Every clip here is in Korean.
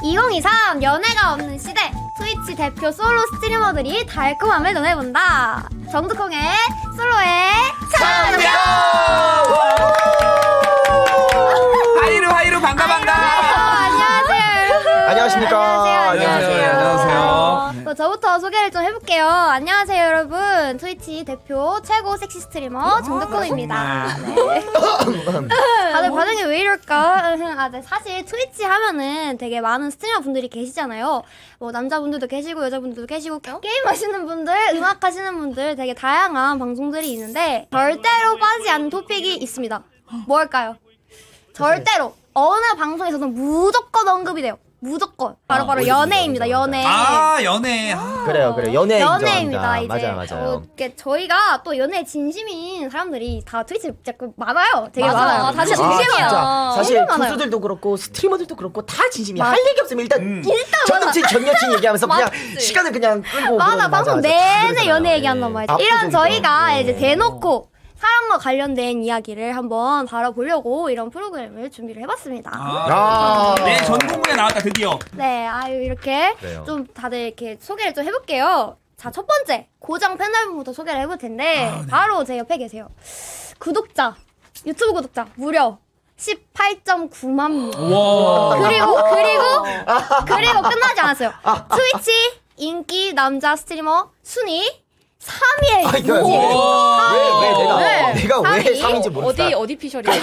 2023 연애가 없는 시대 트위치 대표 솔로 스트리머들이 달콤함을 전해본다. 정두콩의 솔로의 참견. 하이루 반가. 안녕하세요 여러분. 안녕하십니까. 안녕하세요. 저부터 소개를 좀 해볼게요. 안녕하세요 여러분. 트위치 대표 최고 섹시 스트리머 정두콩입니다. 네. 다들 반응이 왜 이럴까? 네, 사실 트위치 하면은 되게 많은 스트리머 분들이 계시잖아요. 뭐 남자분들도 계시고 여자분들도 계시고 게임 하시는 분들, 음악 하시는 분들 되게 다양한 방송들이 있는데 절대로 빠지지 않는 토픽이 있습니다. 뭘까요? 절대로 어느 방송에서도 무조건 언급이 돼요. 무조건 바로 연애입니다. 연애. 연애. 그래요. 연애 연애입니다. 인정합니다. 이제 맞아요. 저희가 또 연애 진심인 사람들이 다 트위치 많아요. 되게 맞아. 많아요. 다 진심이야. 진짜. 사실 진짜 많아요. 투수들도 그렇고 스트리머들도 그렇고 다 진심이야. 맞아. 할 얘기 없으면 일단 전 남친 전 여친 얘기하면서 그냥 시간을 그냥 끌고 맞아. 방송 내내 그러잖아요. 연애 얘기한단 말이야. 이런 압도적이죠. 저희가 이제 네. 대놓고 사랑과 관련된 이야기를 한번 다뤄보려고 이런 프로그램을 준비를 해봤습니다. 네, 전공부에 나왔다 드디어. 네, 이렇게 그래요. 좀 다들 이렇게 소개를 좀 해볼게요. 자, 첫 번째 고정 패널분부터 소개를 해볼 텐데 바로 제 옆에 계세요. 구독자, 유튜브 구독자 무려 18.9만 명. 와. 그리고 끝나지 않았어요. 트위치 인기 남자 스트리머 순위 3위에 아, 이거요. 내가 왜 3인지 모르겠다. 어디 피셜이에요?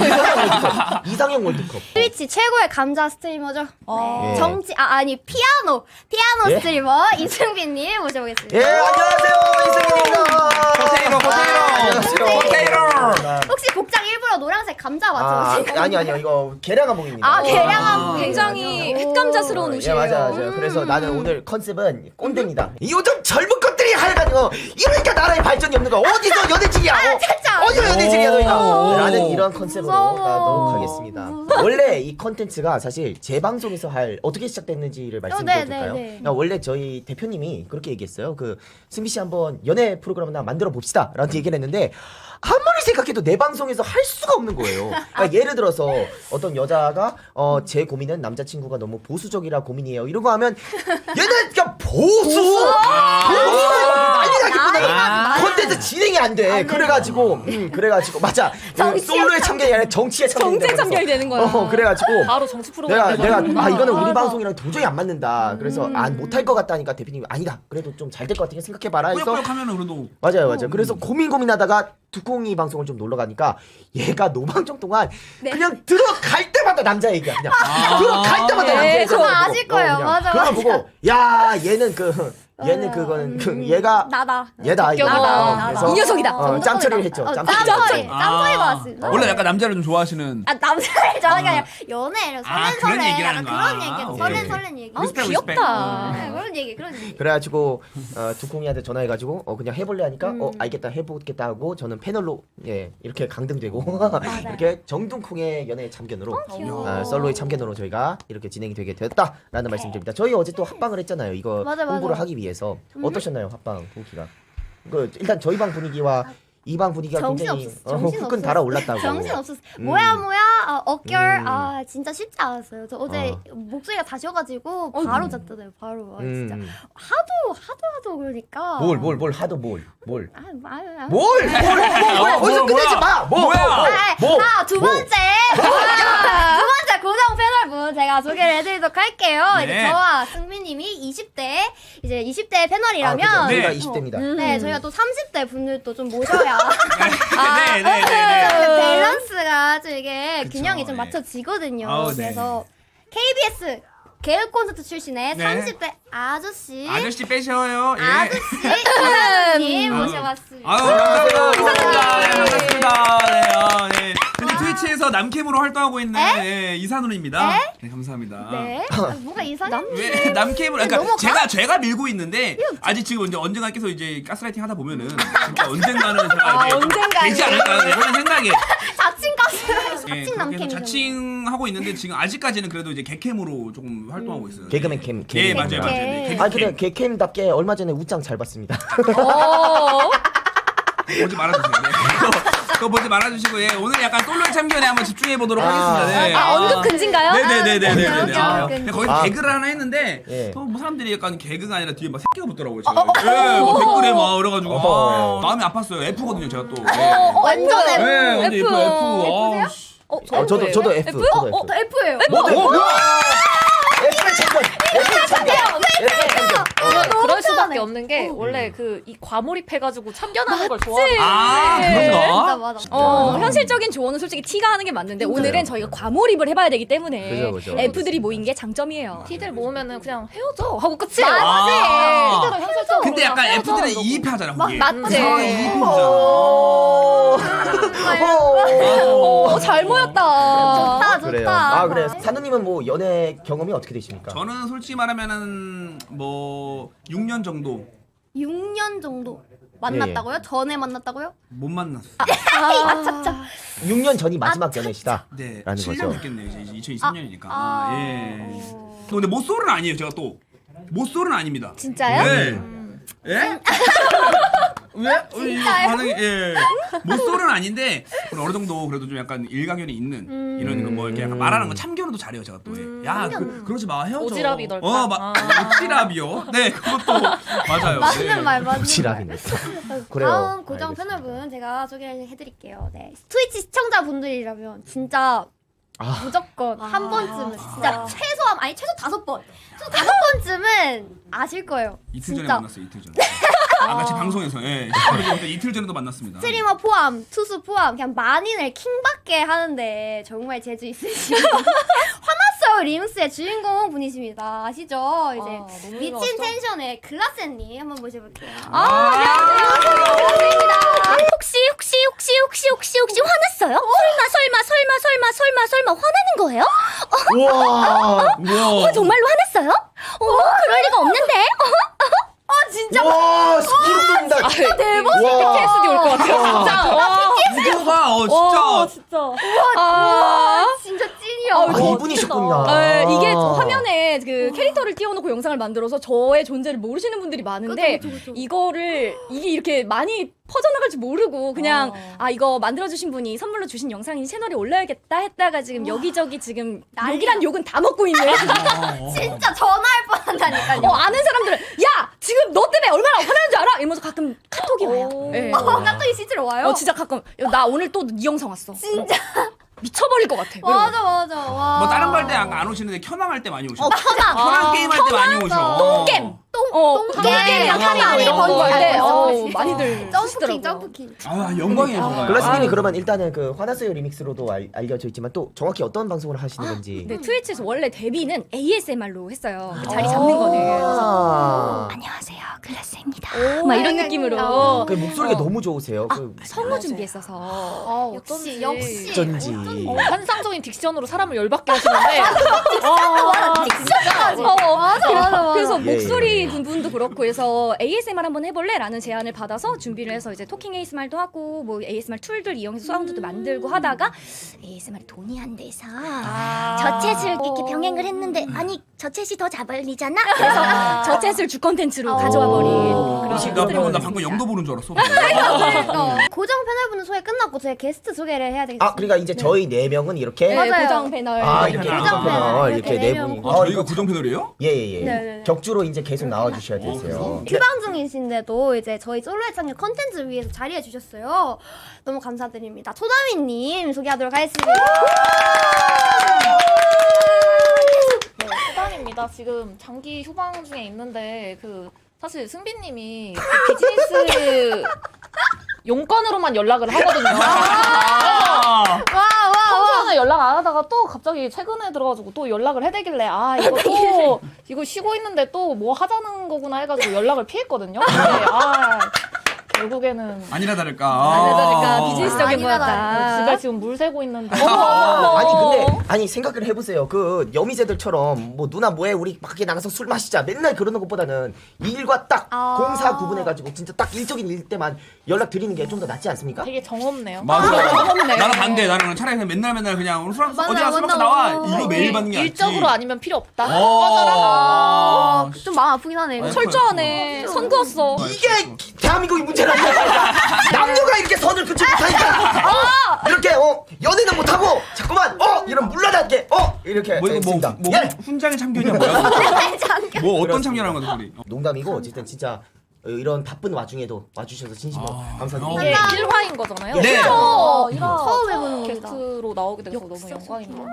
이상형 월드컵. 트위치 최고의 감자 스트리머죠. 네. 예. 피아노 예? 스트리머 이승빈님 모셔보겠습니다. 예, 안녕하세요. 이승민입니다. 포테이로. 혹시 복장 일부러 노란색 감자 맞죠? 아니요. 이거 계량 한복입니다. 계량 한복. 굉장히 햇감자스러운 옷이에요. 예, 맞아요. 그래서 나는 오늘 컨셉은 꼰대입니다. 요즘 젊은 것들이 하여가지고 이러니까 나라에 발전이 없는 거야. 어디서 연애질이야? 진짜. 어디서 연애질이야 너희가? 라는 이런 컨셉으로 무서워. 가도록 하겠습니다. 원래 이 컨텐츠가 사실 제 방송에서 어떻게 시작됐는지를 말씀드려줄까요? 네. 원래 저희 대표님이 그렇게 얘기했어요. 승비 씨 한번 연애 프로그램 하나 만들어 봅시다 라는 얘기를 했는데 아무리 생각해도 내 방송에서 할 수가 없는 거예요. 그러니까 예를 들어서 어떤 여자가 제 고민은 남자친구가 너무 보수적이라 고민이에요 이런 거 하면 얘는 그냥 보수 난리 나겠구나. 컨텐츠 진행이 안 돼. 그래가지고 맞아. 솔로의 참견이 아니라 정치에 참견이 되는 거야. 그래가지고 바로 정치 프로그램. 내가 이거는 우리 방송이랑 도저히 안 맞는다. 그래서 못할 것 같다니까 대표님이 아니다. 그래도 좀 잘 될 것 같으니까 생각해봐라 해서 꾸역꾸역 하면은 그래도. 맞아요. 그래서 고민하다가 두콩이 방송을 좀 놀러 가니까 얘가 노방정 동안 그냥 들어갈 때마다 남자 얘기야. 그냥 들어갈 때마다 남자 얘기야. 그거 아실 거예요. 맞아. 그거 보고 야 얘는 그거는 얘가 얘다. 그래서 이 녀석이다. 짬처리를 했죠. 짬처리 받았습니다. 원래 약간 남자를 좀 좋아하시는. 남자를 좋아하는 게 아니라 연애를 그런 얘기라는 그런 거야. 얘기. 오케이. 설렌 얘기. 리스펙, 귀엽다. 네, 그런 얘기. 그래가지고 두콩이한테 전화해가지고 그냥 해볼래 하니까 알겠다 해보겠다 하고 저는 패널로 이렇게 강등되고 이렇게 정둥콩의 연애 참견으로 귀여워. 솔로의 참견으로 저희가 이렇게 진행이 되게 되었다라는 말씀드립니다. 저희 어제 또 합방을 했잖아요. 이거 맞아. 홍보를 하기 위해서 어떠셨나요 합방 후기가? 일단 저희 방 분위기와 이 방 분위기가 굉장히 후끈 달아올랐다고. 정신 없었어. 뭐야 어결 진짜 쉽지 않았어요. 저 어제 목소리가 다 쉬어가지고 바로 잤잖아요. 바로 진짜 하도 그러니까. 뭘 하도 뭘? 아, 어디서 끝내지 마. 두 번째 고정 패널분 제가 소개를 해드리도록 할게요. 네. 이제 저와 승민님이 20대 패널이라면 저희가 네. 20대입니다. 네, 저희가 또 30대 분들도 좀 모셔야 네. 밸런스가 좀 이게 그쵸, 균형이 좀 예. 맞춰지거든요. 네. 그래서 KBS 개그 콘서트 출신의 네. 30대 아저씨 빼셔요. 예. 아저씨 이사님 모셔봤습니다. 반갑습니다. 네. 근데 트위치에서 남캠으로 활동하고 있는 이산훈입니다. 네, 감사합니다. 네. 뭐가 이상해? 왜 남캠을 그러니까 넘어가? 제가 밀고 있는데 아직 지금 이제 언젠가 계속 이제 가스라이팅 하다 보면은 진짜 언젠가는 제가 이제 언젠가는. 되지 않을까 하는 생각에 자칭 가수 예, 자칭 그렇게 해서 남캠이 자칭하고 있는데 지금 아직까지는 그래도 이제 개캠으로 조금 활동하고 있어요. 개그맨 캠. 예, 맞아요. 네, 개그캠. 근데 개캠답게 얼마 전에 웃장 잘 봤습니다. 오지 말아주세요. 네. 그거 보지 말아주시고 예 오늘 약간 솔로의 참견에 한번 집중해 보도록 하겠습니다. 네. 언급 금지인가요? 네네네네네. 오케이, 아, 오케이, 오케이. 거기서 개그를 하나 했는데 예. 뭐 사람들이 약간 개그가 아니라 뒤에 막 새끼가 붙더라고요. 지금. 뭐 댓글에 막 그래가지고 마음이 아팠어요. F거든요 제가 또. 완전 F. 네, 완전 F. F세요? 저도 F. 저도 F. 저 F예요. 뭐야? F의 참견. F의 참견. F의 참견. 그럴 수밖에 없는 게 원래 그 이 과몰입해가지고 참견하는 걸 좋아해요. 아 진짜 그런가? 맞아. 현실적인 조언은 솔직히 티가 하는 게 맞는데 오늘은 저희가 과몰입을 해봐야 되기 때문에 그죠. F들이 모인 게 장점이에요. 티들 모으면은 그냥 헤어져 하고 끝이에요. 아. 티들은 현실적으로 근데 약간 그냥 F들은 헤어져, 이입하잖아 거기. 맞지. 이입이잖아. 잘 모였다. 좋다 그래요. 좋다. 아 그래. 산우님은 뭐 연애 경험이 어떻게 되십니까? 저는 솔직히 말하면은 뭐 6년 정도 6년 정도 만났다고요? 전에 만났다고요? 못 만났어. 아차차. 6년 전이 마지막 연애시다. 네, 라는 7년 거죠. 됐겠네요. 이제 2023년이니까. 아. 예. 근데 모쏠은 아니에요. 제가 또 모쏠은 아닙니다. 진짜요? 네. 예? 왜? 진짜요? 반응이 예. 모쏠은 아닌데 어느 정도 그래도 좀 약간 일가견이 있는 이런 거 뭐 이렇게 약간 말하는 거 참견도 잘해요. 제가 또. 예. 야, 그러지 마. 헤어져. 오지랖이 넓다. 오지랖이요. 네, 그것도 맞아요. 맞는 네. 말 맞는 지랄이네. 말. 그래요. 다음 고정 알겠습니다. 패널분 제가 소개를 해드릴게요. 네. 트위치 시청자분들이라면 진짜 무조건 한 번쯤은 진짜 최소한 아니 최소 5번, 최소 5번쯤은 아실 거예요. 이틀 전에 진짜. 만났어요. 이틀 전에. 아, 같이 방송에서 예. 이틀 전에도 만났습니다. 스트리머 포함, 투수 포함 그냥 만인을 킹받게 하는데 정말 재주 있으신 화났어요 리믹스의 주인공 분이십니다. 아시죠? 이제 너무 미친 유명하시죠? 텐션의 글라센님 한번 모셔볼게요. 혹시 화났어요? 설마 화나는 거예요? 우와. 정말로 화났어요? 그럴 리가 없는데? 진짜 와, 소름 돋는다. 진짜 대박. PTSD 올 것 같아요. 진짜. 와. 이거가 진짜. 진짜 찐이야. 아, 이분이셨군요. 이게 화면에 그 캐릭터를 띄워놓고 영상을 만들어서 저의 존재를 모르시는 분들이 많은데 그쵸. 이게 이렇게 많이 퍼져나갈지 모르고 그냥 이거 만들어주신 분이 선물로 주신 영상이 채널에 올라야겠다 했다가 지금 여기저기 지금 난리야. 욕이란 욕은 다 먹고 있는 진짜 전화할 뻔한다니까요. 아는 사람들은 야 지금 너 때문에 얼마나 화나는 줄 알아? 이러면서 가끔 카톡이 와요. 네. 갑자기 실제로 와요. 진짜 가끔 나 오늘 또 네 영상 왔어. 진짜. 미쳐버릴 것 같아. 맞아. 와. 뭐 다른 거 할 때 안 오시는데 켜낭 할 때 많이 오셔. 켜낭. 켜낭 게임 할 때 많이 오셔. 똥겜. 똥게임이랑 많이 하면 번거 할 때 있어. 많이들 점프킹. 아 영광이에요 정말. 글라스님이 그러면 일단은 그 화났어요 리믹스로도 알려져 있지만 또 정확히 어떤 방송을 하시는 건지. 네, 트위치에서 원래 데뷔는 ASMR로 했어요. 그 자리 잡는 거는. 안녕하세요, 글라스입니다. 막 이런 느낌으로. 그 목소리가 너무 좋으세요. 그 성우 준비했어서. 역시. 어쩐지. 환상적인 딕션으로 사람을 열받게 하시는데 진짜까지. 맞아. 그래서 예, 목소리 분도 그렇고 해서 ASMR 한번 해볼래? 라는 제안을 받아서 준비를 해서 이제 토킹 ASMR도 하고 뭐 ASMR 툴들 이용해서 사운드도 만들고 하다가 ASMR이 돈이 안 돼서 저챗을 이렇게 병행을 했는데 아니 저챗이 더 자발리잖아. 그래서 저챗을 주 컨텐츠로 가져와 버린 그런 나 방금 영도 보는 줄 알았어. 고정 패널분은 소개 끝났고 저희 게스트 소개를 해야 되겠습니다. 아 그러니까 이제 저희 4명은 이렇게 네, 맞아요. 고정 패널. 이렇게 고정 패널 패널 이렇게 이렇게 4분이. 저희가 구정 패널이에요? 예예예. 네네네. 격주로 이제 계속 나와주셔야 되세요. 네. 휴방 중이신데도 이제 저희 솔로의 창녀 컨텐츠 위해서 자리해 주셨어요. 너무 감사드립니다. 초다미님 소개하도록 하겠습니다. 네, 수단입니다. 지금 장기 휴방 중에 있는데 사실 승빈님이 그 비즈니스 용건으로만 연락을 하거든요. 평소에는 연락 안 하다가 또 갑자기 최근에 들어가지고 또 연락을 해대길래 이거 쉬고 있는데 또 뭐 하자는 거구나 해가지고 연락을 피했거든요. 근데 결국에는 아니라 다를까. 그러니까 비즈니스적인 아니라 거였다. 집에 지금 물 새고 있는데 아니 생각을 해보세요. 그 여미새들처럼 뭐 누나 뭐해 우리 밖에 나가서 술 마시자 맨날 그러는 것보다는 일과 딱 공사 구분해가지고 진짜 딱 일적인 일 때만 연락 드리는 게 좀 더 낫지 않습니까? 되게 정없네요. 맞아. 나는 반대. 나는 차라리 그냥 맨날 그냥 오늘 술 어디야 술 먹자 나와. 이거 매일 받는 게 낫지. 일적으로 아니면 필요 없다. 좀 마음 아프긴 하네. 철저하네. 선 그었어. 이게 대한민국의 문제라. 남녀가 이렇게 선을 그치 못하니까 이렇게 연애는 못하고 자꾸만 이런 물러나게 이렇게 뭐 이거 했습니다. 뭐 예. 훈장의 참견이야 뭐야? 뭐 어떤 참견하는 거야 소리? 농담이고 어쨌든 진짜 이런 바쁜 와중에도 와주셔서 진심으로 감사드립니다. 이게 1화인 거잖아요. 네. 처음 해보는 겁니다. 게스트로 나오게 돼서 너무 영광입니다.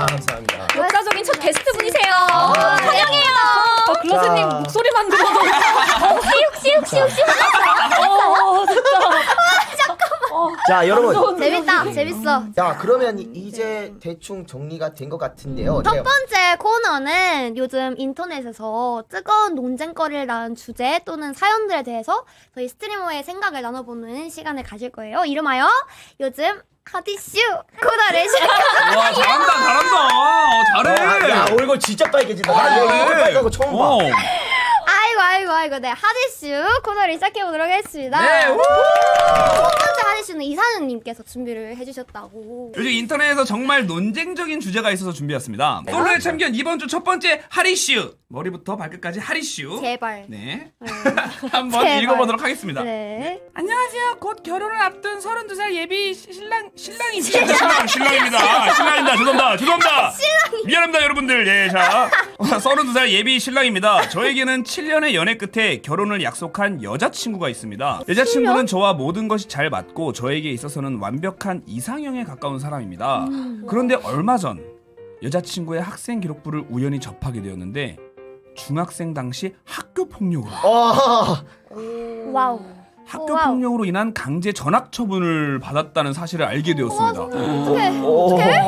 감사합니다. 역사적인 첫 게스트 분이세요. 환영해요. 글라스님 자. 목소리만 들어도 혹시 자 여러분, 재밌다. 재밌어. 자 그러면 이제 대충 정리가 된 것 같은데요. 첫 번째 코너는 요즘 인터넷에서 뜨거운 논쟁거리를 낳은 주제 또는 사연들에 대해서 저희 스트리머의 생각을 나눠보는 시간을 가질 거예요. 이름하여 요즘 핫이슈 코너를 시작합니다. 와 잘한다. 잘해. 야 얼굴 진짜 빨개진다. 나 아, 이렇게 그래. 빨간 거 처음 봐. 어. 아이고. 네, 핫이슈 코너를 시작해보도록 하겠습니다. 네. 우! 첫 번째 핫이슈는 이사연님께서 준비를 해주셨다고. 요즘 인터넷에서 정말 논쟁적인 주제가 있어서 준비했습니다. 솔로의 참견 이번 주 첫 번째 하리슈. 머리부터 발끝까지 하리슈. 제발. 네. 한번 제발. 읽어보도록 하겠습니다. 네. 안녕하세요. 곧 결혼을 앞둔 32살 예비 신랑입니다. 신랑입니다. 죄송합니다. 미안합니다, 여러분들. 예, 자. 32살 예비 신랑입니다. 저에게는 7년의 연애 끝에 결혼을 약속한 여자친구가 있습니다. 여자친구는 저와 모든 것이 잘 맞고 저에게 있어서는 완벽한 이상형에 가까운 사람입니다. 그런데 얼마 전 여자친구의 학생 기록부를 우연히 접하게 되었는데 중학생 당시 학교 폭력으로 와우. 학교 와우. 폭력으로 인한 강제 전학 처분을 받았다는 사실을 알게 되었습니다. 어떡해.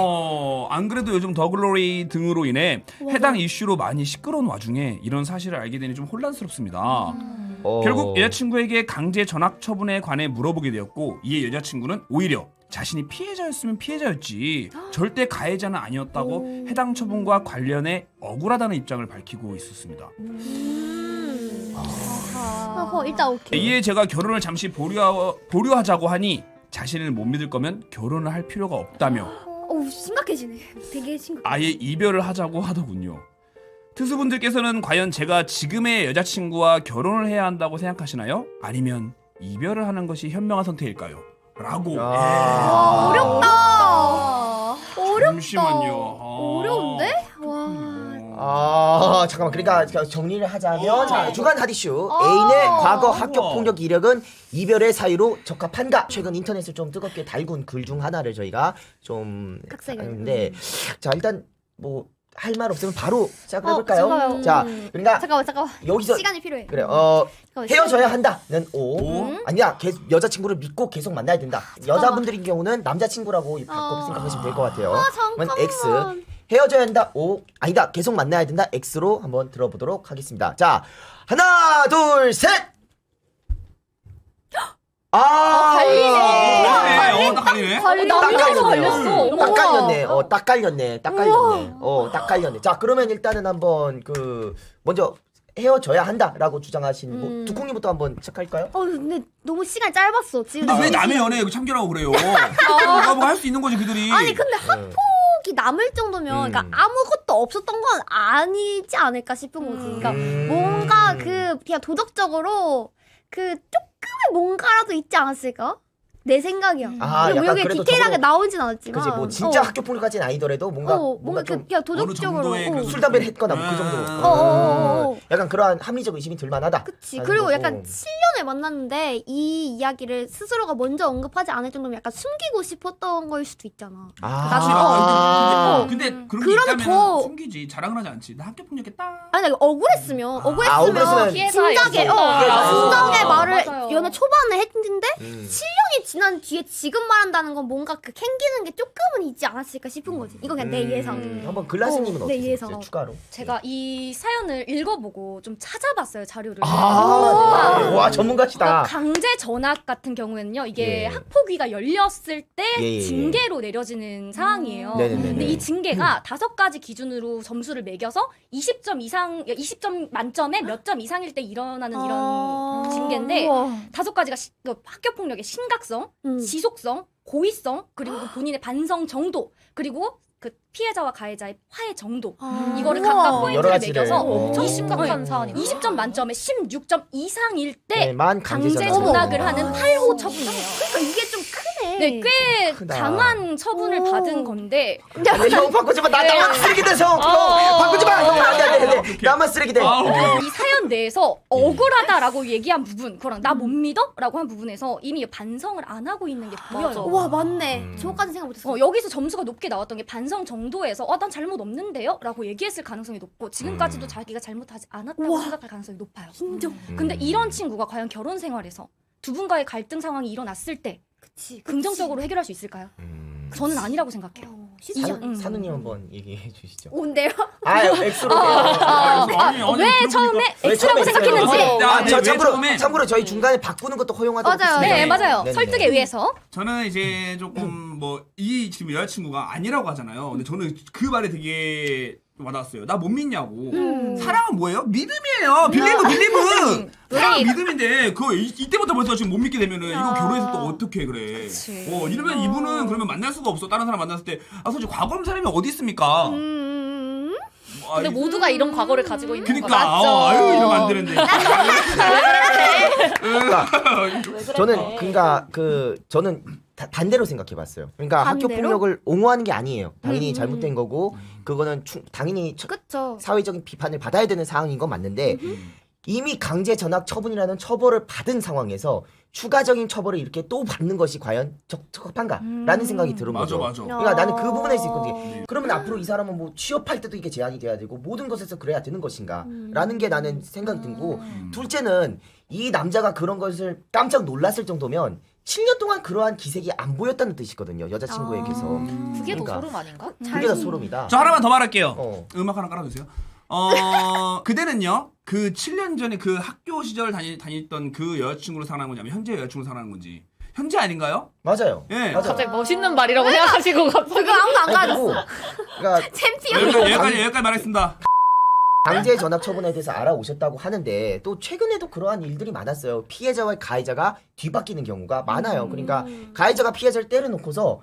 안 그래도 요즘 더글로리 등으로 인해 해당 이슈로 많이 시끄러운 와중에 이런 사실을 알게 되니 좀 혼란스럽습니다. 결국 여자친구에게 강제 전학 처분에 관해 물어보게 되었고 이에 여자친구는 오히려 자신이 피해자였으면 피해자였지 절대 가해자는 아니었다고 해당 처분과 관련해 억울하다는 입장을 밝히고 있었습니다. 일단 오케이. 이에 제가 결혼을 잠시 보류하자고 하니 자신을 못 믿을 거면 결혼을 할 필요가 없다며 어우, 심각해지네. 되게 심각해. 아예 이별을 하자고 하더군요. 투수분들께서는 과연 제가 지금의 여자친구와 결혼을 해야 한다고 생각하시나요? 아니면 이별을 하는 것이 현명한 선택일까요? 라고. 어렵다. 잠시만요. 어려운데? 와. 잠깐만. 그러니까 정리를 하자면 자, 주간 핫이슈 애인의 과거 학교 폭력 이력은 이별의 사유로 적합한가? 최근 인터넷을 좀 뜨겁게 달군 글 중 하나를 저희가 좀 했는데 자 일단 뭐 할 말 없으면 바로 시작을 해볼까요? 잠깐만요. 자 그러니까 잠깐만. 여기서 시간이 필요해. 그래 잠깐만, 헤어져야 한다는 O 아니야 여자친구를 믿고 계속 만나야 된다. 여자분들인 경우는 남자친구라고 바꿔 생각하시면 될 것 같아요. 그러면 X 헤어져야 한다 O 아니다 계속 만나야 된다 X로 한번 들어보도록 하겠습니다. 자 하나 둘 셋. 갈리네. 딱 갈리네. 딱 깔렸네. 딱 깔렸네. 자 그러면 일단은 한번 먼저 헤어져야 한다라고 주장하신 뭐 두콩님부터 한번 시작할까요? 근데 너무 시간이 짧았어. 지금. 근데 왜 남의 연애 여기 참견하고 그래요? 뭐 할 수 있는 거지 그들이. 아니 근데 학폭이 남을 정도면 그러니까 아무것도 없었던 건 아니지 않을까 싶은 거지. 그러니까 뭔가 그냥 도덕적으로 조금의 뭔가라도 있지 않았을까? 내 생각이야. 뭐 여기 디테일하게 나오진 않았지만. 그지 뭐 진짜 학교 폭력까지는 아니더라도 뭔가 좀 그냥 도덕적으로 술 담배를 했거나 뭐 그 정도. 약간 그러한 합리적 의심이 들만하다. 그치. 그리고 약간 7년을 만났는데 이 이야기를 스스로가 먼저 언급하지 않을 정도면 약간 숨기고 싶었던 걸 수도 있잖아. 근데 그런 게 그러면 있다면 숨기지. 자랑을 하지 않지. 나 학교 폭력했다. 아니 억울했으면 피해자의 진작에 말을 맞아요. 연애 초반에 했는데 7년이 지난 뒤에 지금 말한다는 건 뭔가 캥기는 게 조금은 있지 않았을까 싶은 거지. 이건 그냥 내 예상. 한번 글라스님은 어떻게 내 예상. 생각하세요? 추가로. 제가 이 사연을 읽어보고 좀 찾아봤어요, 자료를. 와 전문가시다. 강제 전학 같은 경우에는요, 이게 학폭위가 열렸을 때 징계로 내려지는 상황이에요. 근데 이 징계가 5가지 기준으로 점수를 매겨서 20점 만점에 몇 점 이상일 때 일어나는 이런 징계인데 5가지가 학교 폭력의 심각성, 지속성, 고의성, 그리고 본인의 반성 정도, 그리고 그 피해자와 가해자의 화해 정도 우와. 이거를 각각 여러 포인트를 가지를. 매겨서 엄청 심각한 사안이네. 20점 만점에 16점 이상일 때 네, 만 강제 강제 전학을 전학. 하는 8호 처분이에요. 그러니까 이게 좀 크네. 네, 꽤 크다. 강한 처분을 받은 건데 아니, 형 바꾸지 마. 나만 쓰레기 돼서. 형 바꾸지 마. 형 안돼. 나만 쓰레기 돼. 아, 오케이. 이 사연 내에서 억울하다라고 얘기한 부분, 그랑 나 못 믿어라고 한 부분에서 이미 반성을 안 하고 있는 게 보여요. 와 맞네. 저거까지 생각 못했어. 여기서 점수가 높게 나왔던 게 반성 정도에서 난 잘못 없는데요? 라고 얘기했을 가능성이 높고 지금까지도 자기가 잘못하지 않았다고 우와. 생각할 가능성이 높아요. 인정. 근데 이런 친구가 과연 결혼 생활에서 두 분과의 갈등 상황이 일어났을 때 그치. 긍정적으로 해결할 수 있을까요? 저는 아니라고 생각해요. 쉽지 않아. 산우님 한번 얘기해 주시죠. 온대요. X로. 왜 처음에 X라고 생각했는지 참고로 저희 중간에 바꾸는 것도 허용하다고 맞아요. 했습니다. 네, 맞아요. 네네. 설득에 의해서 저는 이제 조금 뭐 이 지금 여자친구가 아니라고 하잖아요. 근데 저는 그 말이 되게 와닿았어요. 나 못 믿냐고. 사랑은 뭐예요? 믿음이에요. 빌리브. 사랑은 믿음인데 그거 이때부터 벌써 지금 못 믿게 되면은 이거 결혼해서 또 어떻게 그래? 그치. 이러면 이분은 그러면 만날 수가 없어. 다른 사람 만났을 때 솔직히 과거 없는 사람이 어디 있습니까? 근데 모두가 이런 과거를 가지고 있는 거 그러니까 맞죠? 아유 이러면 안 되는데. 저는 반대로 생각해봤어요. 그러니까 학교 반대로? 폭력을 옹호하는 게 아니에요. 당연히 잘못된 거고 그거는 당연히 그쵸. 사회적인 비판을 받아야 되는 상황인 건 맞는데 이미 강제 전학 처분이라는 처벌을 받은 상황에서 추가적인 처벌을 이렇게 또 받는 것이 과연 적합한가라는 생각이 드는 맞아 거죠. 맞아. 그러니까 나는 그 부분에서 있거든요. 그러면 앞으로 이 사람은 뭐 취업할 때도 이게 제한이 돼야 되고 모든 것에서 그래야 되는 것인가라는 게 나는 생각이 들고 둘째는 이 남자가 그런 것을 깜짝 놀랐을 정도면 7년 동안 그러한 기색이 안 보였다는 뜻이거든요. 여자친구에게서. 그게 더 그러니까. 소름 아닌가? 그게 더 소름이다. 저 하나만 더 말할게요. 어. 하나 깔아주세요. 그대는요, 그 7년 전에 그 학교 시절 다녔던 그 여자친구를 사랑하는 건지, 아니면 현재 여자친구를 사랑하는 건지. 현재 아닌가요? 맞아요. 예. 맞아. 갑자기 멋있는 말이라고 생각하시고 갑자기 그거 아무도 안 아니, 가졌어. 그러니까 챔피언. 여기까지 말했습니다. 강제 전학 처분에 대해서 알아오셨다고 하는데 또 최근에도 그러한 일들이 많았어요. 피해자와 가해자가 뒤바뀌는 경우가 많아요. 그러니까 가해자가 피해자를 때려놓고서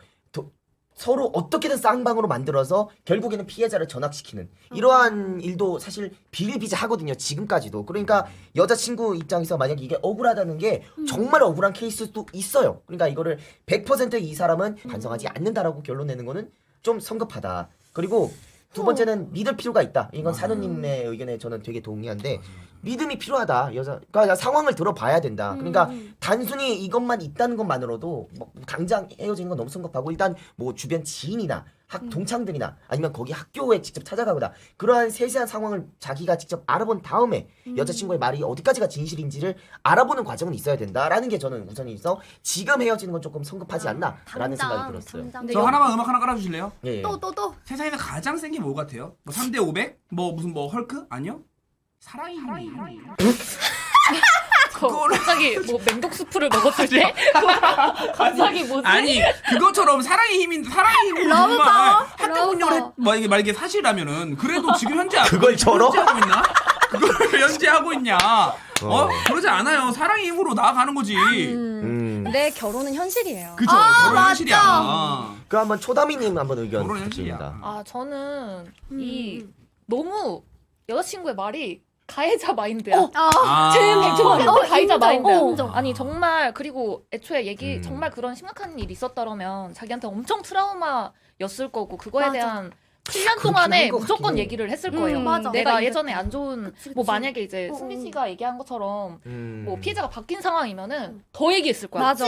서로 어떻게든 쌍방으로 만들어서 결국에는 피해자를 전학시키는 이러한 일도 사실 비일비재하거든요. 지금까지도. 그러니까 여자친구 입장에서 만약에 이게 억울하다는 게 정말 억울한 케이스도 있어요. 그러니까 이거를 100%이 사람은 반성하지 않는다라고 결론 내는 거는 좀 성급하다. 그리고 두 번째는 믿을 필요가 있다. 이건 사누님의 의견에 저는 되게 동의한데 믿음이 필요하다. 그러니까 상황을 들어봐야 된다. 그러니까 단순히 이것만 있다는 것만으로도 뭐 당장 헤어지는 건 너무 성급하고 일단 뭐 주변 지인이나 학 동창들이나 아니면 거기 학교에 직접 찾아가거나 그러한 세세한 상황을 자기가 직접 알아본 다음에 여자친구의 말이 어디까지가 진실인지를 알아보는 과정은 있어야 된다라는 게 저는 우선이 있어 지금 헤어지는 건 조금 성급하지 않나라는 생각이 들었어요. 저 하나만 음악 하나 깔아주실래요? 예. 또. 세상에서 가장 센 게 뭐 같아요? 뭐 3대 500? 뭐 무슨 뭐 헐크? 아니요? 사랑이. 갑자기 뭐 맹독수프를 먹었을 때 갑자기 뭐지? 아니 그것처럼 사랑의 힘으로 학교 폭력을 뭐 이게 만약에 사실이라면은 그래도 지금 현재 그걸처럼? 하고 있나? 그걸 현재 하고 있냐? 그러지 않아요. 사랑의 힘으로 나아가는 거지. 근데 결혼은 현실이에요. 그죠? 결혼 현실이야. 그 한번 초다미님 한번 의견 결혼 현실이야. 부탁드립니다. 저는 이 너무 여자친구의 말이 가해자 마인드야. 제일 가해자 마인드야. 인정. 아니 정말 그리고 애초에 정말 그런 심각한 일이 있었다면 자기한테 엄청 트라우마였을 거고 그거에 맞아. 대한 7년 그렇긴 동안에 한것 무조건 같긴 해. 얘기를 했을 거예요. 맞아. 내가 내가 예전에 안 좋은 뭐 만약에 이제 승리 씨가 얘기한 것처럼 뭐 피해자가 바뀐 상황이면은 더 얘기했을 거야. 맞아.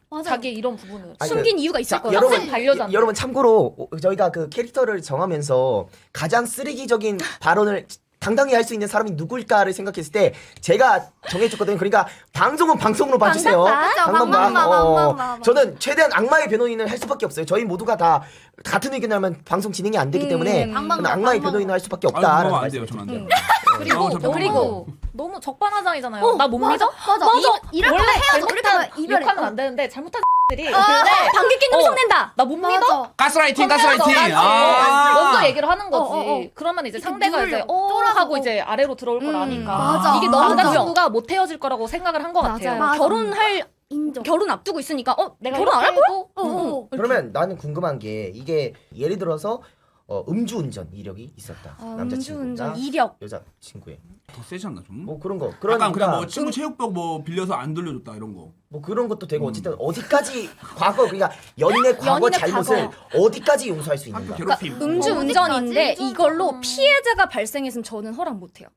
맞아. 자기의 이런 부분을. 아니, 숨긴 이유가 있을 자, 거야. 여러분, 반려자. 여러분 참고로 저희가 그 캐릭터를 정하면서 가장 쓰레기적인 발언을 당당히 할 수 있는 사람이 누구일까를 생각했을 때 제가 정해줬거든요. 그러니까 방송은 방송으로 봐주세요. 방방마. 저는 최대한 악마의 변호인을 할 수밖에 없어요. 저희 모두가 다 같은 의견을 하면 방송 진행이 안 되기 때문에 방방마, 악마의 방방마. 변호인을 할 수밖에 아니, 없다라는 그러면 안 돼요. 말씀을 저는 안 드립니다. 돼요. 그리고 너무 적반하장이잖아요. 나 못 믿어? 맞아. 이럴 원래 거면 헤어져. 이럴 거면 잘못한 이별해. 욕하면 안 되는데 잘못한 들이 방귀 낀 놈이 성낸다. 나 못 믿어? 가스라이팅. 먼저 얘기를 하는 거지. 어. 그러면 이제 이렇게 상대가 이제 쫄아서. 하고 이제 아래로 들어올 걸 아니까. 맞아. 이게 너무 맞아. 남자친구가 못 헤어질 거라고 생각을 한 것 같아요. 맞아. 결혼할 인정. 결혼 앞두고 있으니까 내가 결혼 안 할 거야? 그러면 나는 궁금한 게 이게 예를 들어서 음주운전 이력이 있었다. 남자친구나 음주운전 이력. 여자친구의 더 세지 않나 좀? 뭐 그런 거. 약간 그러니까 그냥 뭐 친구 체육복 뭐 빌려서 안 돌려줬다 이런 거. 뭐 그런 것도 되고 어쨌든 어디까지 과거 그러니까 연인의 과거 연인의 잘못을 어디까지 용서할 수 학교 있는가? 괴롭힘. 음주운전인데 어디까지? 이걸로 피해자가 발생했으면 저는 허락 못해요.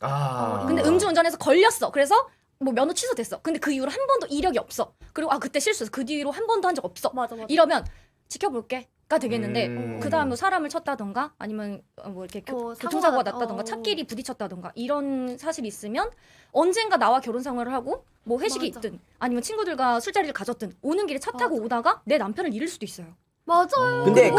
근데 음주운전해서 걸렸어. 그래서 뭐 면허 취소됐어. 근데 그 이후로 한 번도 이력이 없어. 그리고 그때 실수했어. 그 뒤로 한 번도 한 적 없어. 맞아. 이러면 지켜볼게가 되겠는데 그 다음 뭐 사람을 쳤다던가 아니면 뭐 이렇게 교통사고가 사고가 났다던가 차끼리 부딪혔다던가 이런 사실이 있으면 언젠가 나와 결혼 생활을 하고 뭐 회식이 맞아. 있든 아니면 친구들과 술자리를 가졌든 오는 길에 차 타고 오다가 내 남편을 잃을 수도 있어요. 맞아요. 근데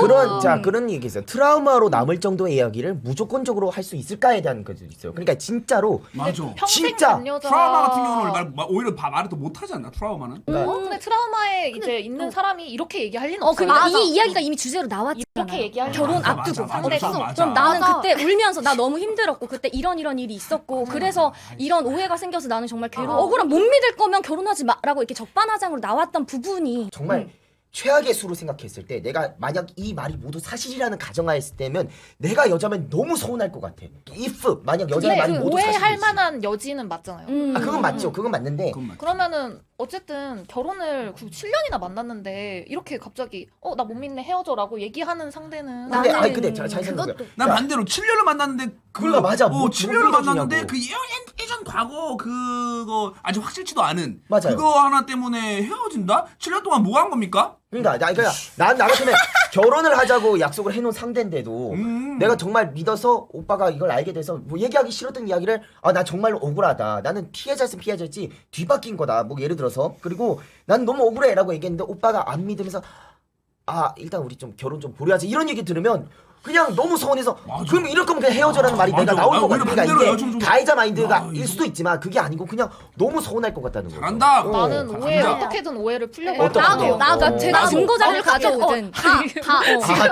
그런 얘기 있어요. 트라우마로 남을 정도의 이야기를 무조건적으로 할 수 있을까에 대한 것도 있어요. 그러니까 진짜로 맞아. 평생 진짜 남녀자 트라우마 같은 경우는 오히려 말을 더 못하지 않나? 트라우마는? 근데 트라우마에 이제 있는 사람이 이렇게 얘기할 리는 없어요. 근데 이 이야기가 이미 주제로 나왔잖아. 이렇게 얘기할 결혼 맞아, 앞두고 맞아, 상대가. 맞아. 그럼 나는 맞아. 그때 울면서 나 너무 힘들었고 그때 이런 일이 있었고 그래서 이런 오해가 생겨서 나는 정말 괴로워. 그럼 못 믿을 거면 결혼하지 마라고 이렇게 적반하장으로 나왔던 부분이 정말 최악의 수로 생각했을 때 내가 만약 이 말이 모두 사실이라는 가정하였을 때면 내가 여자면 너무 서운할 것 같아. if 만약 여자의 말이 그 모두 오해할 사실이지. 만한 여지는 맞잖아요. 그건 맞죠. 그건 맞는데 그건 맞지. 그러면은 어쨌든 결혼을 7년이나 만났는데 이렇게 갑자기 나 못 믿네 헤어져라고 얘기하는 상대는 근데 나는 근데 잘 생각해. 그것도 난 반대로 7년을 만났는데 그러니까 맞아. 뭐 7년을 만났는데 믿어주냐고. 그 예전 과거 그거 아직 확실치도 않은 맞아요. 그거 하나 때문에 헤어진다? 7년 동안 뭐 한 겁니까? 그러니까 나 같으면 결혼을 하자고 약속을 해놓은 상대인데도 내가 정말 믿어서 오빠가 이걸 알게 돼서 뭐 얘기하기 싫었던 이야기를 나 정말로 억울하다. 나는 피해자였으면 피해자였지 뒤바뀐 거다. 뭐 예를 들어서 그리고 난 너무 억울해라고 얘기했는데 오빠가 안 믿으면서 일단 우리 좀 결혼 좀 보려하자 이런 얘기 들으면 그냥 너무 서운해서 맞아. 그럼 이럴 거면 그냥 헤어져라는 말이 맞아. 내가 나올 나 것 오히려 같아. 반대로 그러니까 요즘 이게 좀- 가해자 마인드가 일 이거- 수도 있지만 그게 아니고 그냥 너무 서운할 것 같다는 거죠. 잘한다. 나는 오해 감사. 어떻게든 오해를 풀려고 할 어떻게 거야. 해요? 나도 제가 나도. 증거 자료를 가져오든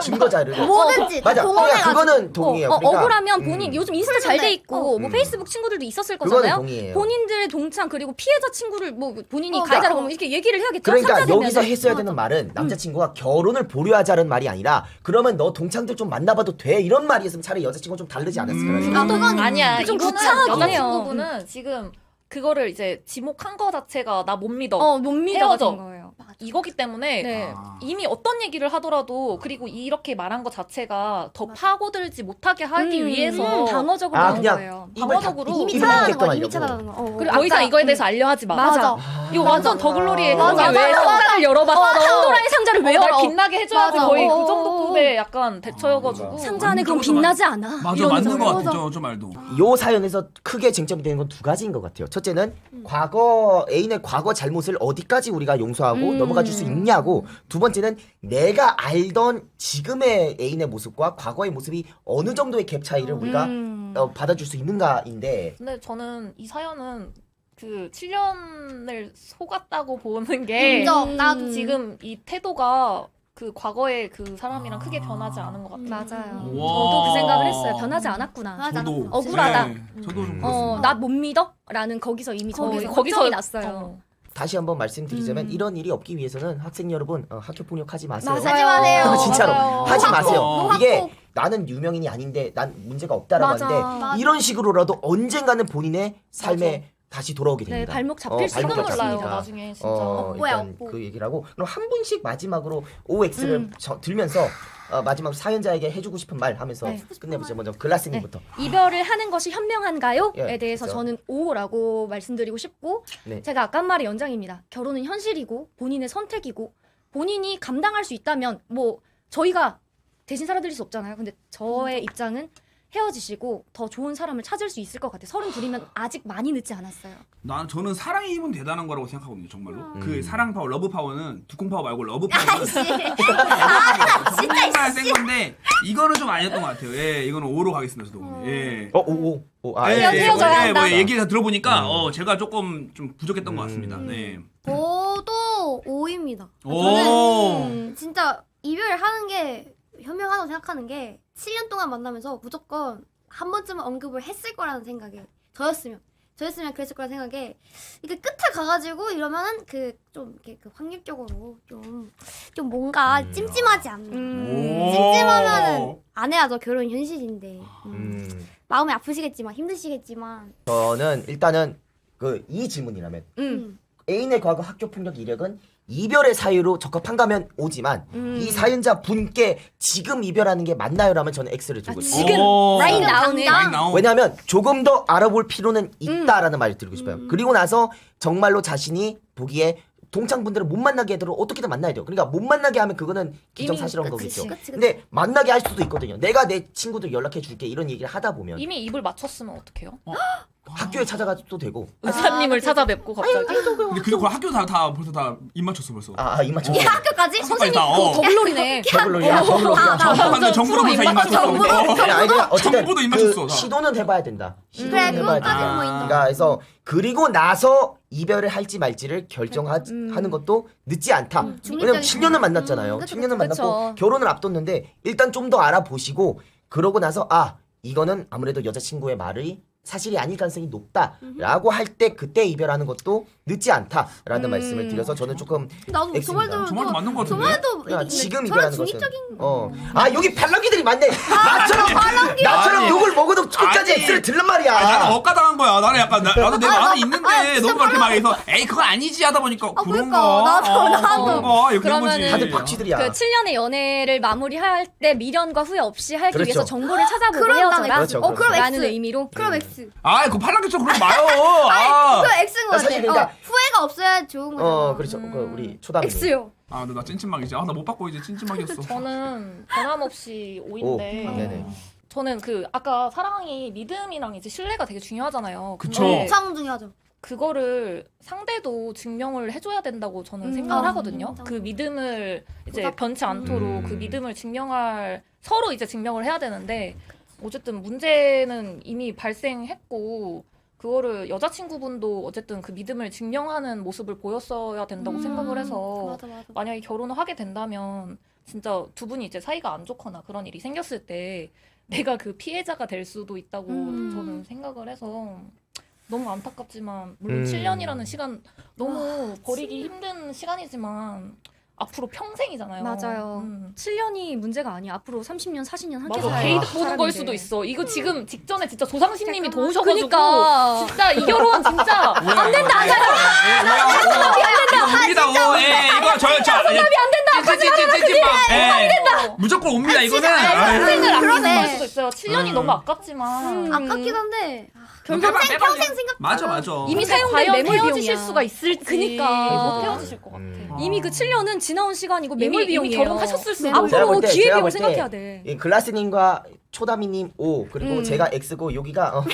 증거 자료를 뭐든지 다 맞아. 동원해가지고. 그거는 동의해요. 그러니까 억울하면 본인 요즘 인스타 잘 돼 풀던데. 있고 뭐 페이스북 친구들도 있었을 그거는 거잖아요. 동의해요. 본인들의 동창 그리고 피해자 친구를 뭐 본인이 그러니까. 가해자라고 하면 이렇게 얘기를 해야겠죠. 그러니까 삼자되면은. 여기서 했어야 되는 말은 남자친구가 결혼을 보류하자는 말이 아니라 그러면 너 동창들 좀 만나봐도 돼 이런 말이었으면 차라리 여자친구가 좀 다르지 않았을까. 그건 아니야. 좀 이거는 구차하긴 해요. 여자친구분은 지금 그거를 이제 지목한 거 자체가 나 못 믿어. 못 믿어 헤어져. 같은 거예요. 이거기 때문에 네. 이미 어떤 얘기를 하더라도 그리고 이렇게 말한 것 자체가 더 파고들지 못하게 하기 위해서 방어적으로 아, 나온 그냥 거예요. 방어적으로 이미 입을 찾아가는 닫게끔 거야. 이미 하려고. 찾아가는 거. 그리고 아까- 더 이상 이거에 대해서 알려하지 마. 맞아. 이거 완전 더글로리에 맞아, 왜 맞아, 상자를 열어봤어? 판도라의 상자를 왜 날 열어? 빛나게 해줘야지 맞아. 거의 그 정도 급의 약간 대처여가지고 상자 안에 그건 완전 빛나지 않아. 맞아 이러면서 맞는 거 그래요. 같아 저 말도. 요 사연에서 크게 쟁점이 되는 건 두 가지인 것 같아요. 첫째는 과거 애인의 과거 잘못을 어디까지 우리가 용서하고 넘어가 줄 수 있냐고. 두 번째는 내가 알던 지금의 애인의 모습과 과거의 모습이 어느 정도의 갭 차이를 우리가 받아줄 수 있는가인데. 근데 저는 이 사연은 그 7년을 속았다고 보는 게 인정. 나도 지금 이 태도가 그 과거의 그 사람이랑 크게 변하지 않은 것 같아요. 맞아요. 와. 저도 그 생각을 했어요. 변하지 않았구나. 맞아. 저도 억울하다. 네, 저도 좀 그렇습니다. 나 못 믿어? 라는 거기서 이미 거기서 걱정이 났어요. 다시 한번 말씀드리자면 이런 일이 없기 위해서는 학생 여러분 학교 폭력하지 마세요. 하지 마세요. 진짜로 맞아요. 하지 마세요. 노학폭. 이게 나는 유명인이 아닌데 난 문제가 없다라고 맞아. 하는데 맞아. 이런 식으로라도 언젠가는 본인의 삶에 다시 돌아오게 네, 됩니다. 발목 잡힐 수가 발목 몰라요. 잡힙니다. 나중에 진짜. 뭐야, 일단 뭐. 그 얘기를 하고 그럼 한 분씩 마지막으로 OX를 들면서 마지막 사연자에게 해주고 싶은 말 하면서 네. 끝내보죠. 먼저 글라스님부터. 이별을 하는 것이 현명한가요? 예, 에 대해서 그렇죠. 저는 O라고 말씀드리고 싶고 네. 제가 아까 한 말의 연장입니다. 결혼은 현실이고 본인의 선택이고 본인이 감당할 수 있다면 뭐 저희가 대신 살아드릴 수 없잖아요. 근데 저의 입장은 헤어지시고 더 좋은 사람을 찾을 수 있을 것 같아요. 32이면 아직 많이 늦지 않았어요. 저는 사랑의 힘은 대단한 거라고 생각하거든요 정말로. 그 사랑 파워, 러브 파워는 두콩 파워 말고 러브 파워는 정말 센 건데 이거는 좀 아니었던 것 같아요. 예, 이거는 5로 가겠습니다 저도. 예. 오. 헤어져야 한다. 뭐 얘기 다 들어보니까 제가 조금 좀 부족했던 것 같습니다. 네. 저도 5입니다. 오. 저는 진짜 이별하는 게 현명하다고 생각하는 게 7년 동안 만나면서 무조건 한 번쯤은 언급을 했을 거라는 생각에 저였으면 저였으면 그랬을 거라 생각에 이게 끝에 가가지고 이러면은 좀 이렇게 확률적으로 좀 뭔가 찜찜하지 않나. 찜찜하면은 안 해야죠. 결혼 현실인데. 마음이 아프시겠지만 힘드시겠지만. 저는 일단은 이 질문이라면 애인의 과거 학교 폭력 이력은 이별의 사유로 적합한가면 오지만 이 사연자 분께 지금 이별하는 게 맞나요라면 저는 X를 들고 있어요. 지금 right now네. 왜냐하면 조금 더 알아볼 필요는 있다라는 말을 드리고 싶어요. 그리고 나서 정말로 자신이 보기에 동창분들을 못 만나게 하도록 어떻게든 만나야 돼요. 그러니까 못 만나게 하면 그거는 기정사실한 거겠죠. 근데 만나게 할 수도 있거든요. 내가 내 친구들 연락해 줄게 이런 얘기를 하다 보면 이미 입을 맞췄으면 어떡해요? 학교에 찾아가도 되고. 의사님을 찾아뵙고 갑자기. 근데 그거 학교 다 벌써 다 입 맞췄어 벌써. 이 맞죠. 학교까지? 선생님 더블롤이네. 더블로야. 정부로 정부로 입 맞췄어. 어쨌든 정부도 입 맞췄어. 시도는 해봐야 된다. 시도는 그래, 해봐야 그것까지는 된다. 뭐 있다. 그러니까 그래서 그리고 나서 이별을 할지 말지를 결정하는 것도 늦지 않다. 왜냐면 7년을 만났잖아요. 그쵸, 7년을 만났고 그쵸. 결혼을 앞뒀는데 일단 좀 더 알아보시고 그러고 나서 이거는 아무래도 여자친구의 말이 사실이 아닐 가능성이 높다라고 할 때 그때 이별하는 것도 늦지 않다라는 말씀을 드려서 저는 조금 나도 X입니다. 정말도 맞는 거 같은데? 저말도 지금 이별하는 것은 여기 팔랑귀들이 많네. 나처럼 욕을 먹어도 끝까지 아니. X를 들란 말이야. 나는 억까당한 거야. 나는 약간 나도 내 마음이 있는데 너무 그렇게 말해서 에이 그건 아니지 하다 보니까 그런가. 나도. 그런가 이렇게 된 거지. 그러면은 다들 박쥐들이야. 그 7년의 연애를 마무리할 때 미련과 후회 없이 하기 그렇죠. 위해서 정보를 찾아보고 그럼 나는 헤어져라. 그렇죠, 그럼 그렇죠. 라는 X. 의미로. 그럼 X. 그 팔랑귀처럼 그러지 마요. 그럼 X인 거 같아. 사실 그러니까- 후회가 없어야 좋은 거잖아. 그렇죠. 우리 초담이. X요. 근데 나 찐찐막이지. 나 못 받고 이제 찐찐막이었어. 저는 변함없이 O인데 네네. 저는 아까 사랑이 믿음이랑 이제 신뢰가 되게 중요하잖아요. 그쵸. 근데 엄청 중요하죠. 그거를 상대도 증명을 해줘야 된다고 저는 생각을 하거든요. 그 믿음을 이제 변치 않도록 그 믿음을 서로 이제 증명을 해야 되는데 어쨌든 문제는 이미 발생했고 그거를 여자친구분도 어쨌든 그 믿음을 증명하는 모습을 보였어야 된다고 생각을 해서 맞아. 만약에 결혼을 하게 된다면 진짜 두 분이 이제 사이가 안 좋거나 그런 일이 생겼을 때 내가 그 피해자가 될 수도 있다고 저는 생각을 해서 너무 안타깝지만 물론 7년이라는 시간 너무 버리기 힘든 시간이지만 앞으로 평생이잖아요. 맞아요. 7년이 문제가 아니야. 앞으로 30년, 40년 함께 맞아. 살 게이드 보는 사람인데. 걸 수도 있어. 이거 지금 직전에 진짜 조상신님이 도우셔가지고 그러니까. 진짜 이 결혼 진짜 안 된다. 이거 옵니다. 이거 정답이 안 된다. 안 된다. 무조건 옵니다. 이거는. 평생을 아끼는 그러네. 걸 수도 있어요. 7년이 너무 아깝지만 아깝긴 한데 평생 생각. 맞아. 이미 사용된 과연 매몰 헤어지실 비용이야. 수가 있을지 그니까. 못 헤어지실 것 같아. 이미 그 7년은 지나온 시간이고 매몰 이미 비용이에요. 결혼하셨을 수도 제가 앞으로 볼 때- 제가 기회비용을 볼 생각해야 때 돼. 이 글라스님과 초다미님 O 그리고 제가 X고 여기가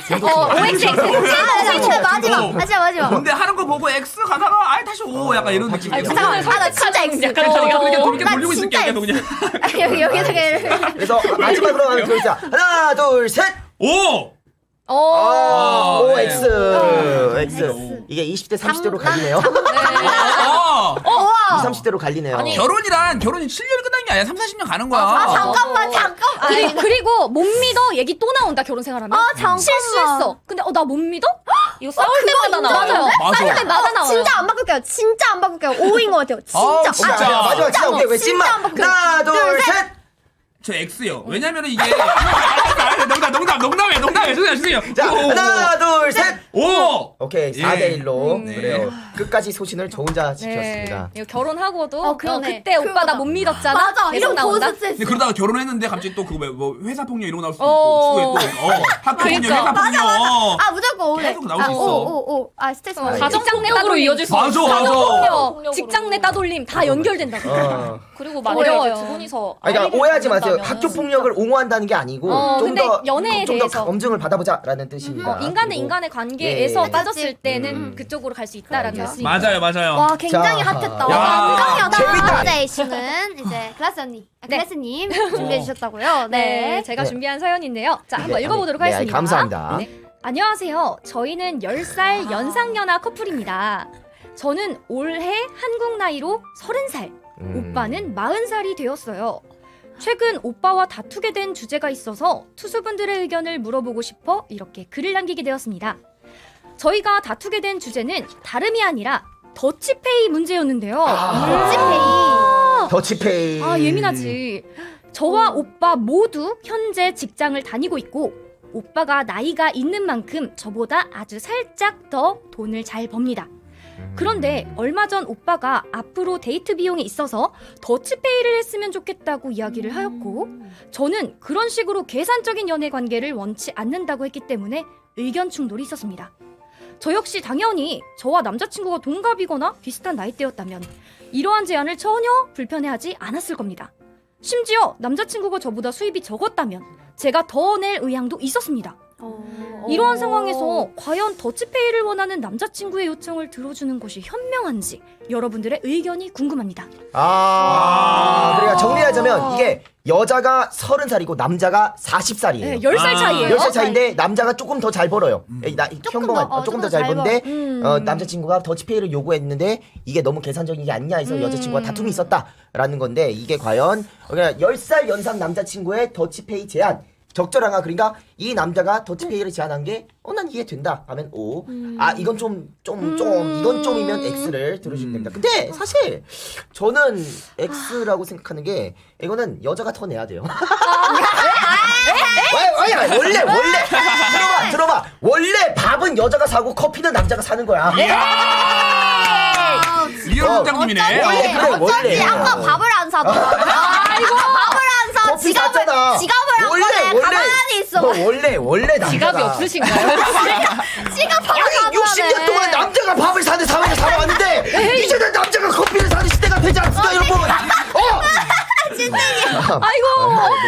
마지막. 근데 하는 거 보고 X 가다가 다시 O 약간 이런 느낌. 잠깐만, 나 진짜 X. 약간 이렇게 나 돌리고 있을게. 진짜 계속 그냥. 여기다가 그래서 마지막으로 하는 그 하나 둘 셋. O. O 네. X. 이게 20대 30대로 갈리네요. 20, 30대로 갈리네요. 결혼이 7년 끝난 게 아니야. 3, 40년 가는 거야. 잠깐만. 그리고 못 믿어 얘기 또 나온다 결혼 생활하면. 잠깐만. 실수했어. 근데 나 못 믿어? 이거 싸울 때마다 나와요. 맞아. 나다 나와요. 진짜 안 바꿀게요. 진짜 안 바꿀게요. 5인 것 같아요. 진짜. 진짜. 마지막 진짜 오케이. 왜 찐마? 하나 둘 셋. 저 X요. 왜냐면은 이게 농담이에요. 죄송해요. 자 하나 둘 셋. O. 오케이 예. 4대1로 네. 그래요. 끝까지 소신을 저 혼자 지켰습니다. 이거 결혼하고도 그러네. 그때 오빠 나 못 믿었잖아. 맞아. 계속 이런 나온다. 고스트. 근데 그러다가 결혼했는데 갑자기 또 뭐 회사 폭력 이런 거 나올 수도 있고 추후에 또 학교 폭력, 회사 폭력. 무조건 오래. 계속 나올 수 있어. 스트레스 아, 받아. 가정폭력으로 이어질 수 맞아, 있어. 맞아. 가정폭력으로. 직장 내 따돌림 다 연결된다고. 그리고 만약에 어려워요. 두 분이서 그러니까 아이를 오해하지 마세요. 갖는다면 학교 폭력을 옹호한다는 게 아니고 근데 연애에 좀 더 대해서. 검증을 받아보자라는 뜻입니다. 인간 대 그리고- 인간의 관계에서 예. 빠졌을 때는 그쪽으로 갈 수 있다라는 말씀이. 맞아요. 와 굉장히 자. 핫했다. 야. 굉장히 재밌다. 핫하다. 이제 이슈는 이제 클라스 언니, 클라스님 준비해 주셨다고요. 네, 네. 제가 네. 준비한 사연인데요. 자, 한번 네, 읽어보도록 네, 하겠습니다. 감사합니다. 네. 안녕하세요. 저희는 10살 연상연하 커플입니다. 저는 올해 한국 나이로 30살, 오빠는 40살이 되었어요. 최근 오빠와 다투게 된 주제가 있어서 투수분들의 의견을 물어보고 싶어 이렇게 글을 남기게 되었습니다. 저희가 다투게 된 주제는 다름이 아니라 더치페이 문제였는데요. 더치페이. 아, 예민하지. 저와 오빠 모두 현재 직장을 다니고 있고 오빠가 나이가 있는 만큼 저보다 아주 살짝 더 돈을 잘 법니다. 그런데 얼마 전 오빠가 앞으로 데이트 비용이 있어서 더치페이를 했으면 좋겠다고 이야기를 하였고 저는 그런 식으로 계산적인 연애 관계를 원치 않는다고 했기 때문에 의견 충돌이 있었습니다. 저 역시 당연히 저와 남자친구가 동갑이거나 비슷한 나이대였다면 이러한 제안을 전혀 불편해하지 않았을 겁니다. 심지어 남자친구가 저보다 수입이 적었다면 제가 더 낼 의향도 있었습니다. 이러한 상황에서 과연 더치페이를 원하는 남자친구의 요청을 들어주는 것이 현명한지 여러분들의 의견이 궁금합니다. 그러니까 정리하자면 이게 여자가 30살이고 남자가 40살이에요. 네, 10살 차이예요. 10살 차이인데 남자가 조금 더 잘 벌어요. 조금 조금 더 더 잘 잘 버는데 벌. 남자친구가 더치페이를 요구했는데 이게 너무 계산적인 게 아니냐 해서 여자친구가 다툼이 있었다라는 건데 이게 과연 그냥 10살 연상 남자친구의 더치페이 제안 적절한가? 그러니까 이 남자가 더치페이를 제안한 게 난 이해된다 하면 O. 이건 이건 좀이면 X를 들어주면 됩니다. 근데 사실 저는 X라고 생각하는 게 이거는 여자가 더 내야 돼요. 원래 들어봐. 원래 밥은 여자가 사고 커피는 남자가 사는 거야. 이현 장님이네. 원래. 아까 밥을 안 사더라. 밥을 안 사. 커피 샀잖아. 지갑을 안 꺼내. 가만히 있어. 원래 남자가 지갑이 없으신가요? 지갑을 안 60년 동안 남자가 밥을 사는 사회를 살아왔는데 이제는 남자가 커피를 사는 시대가 되지 않습니까, 여러분?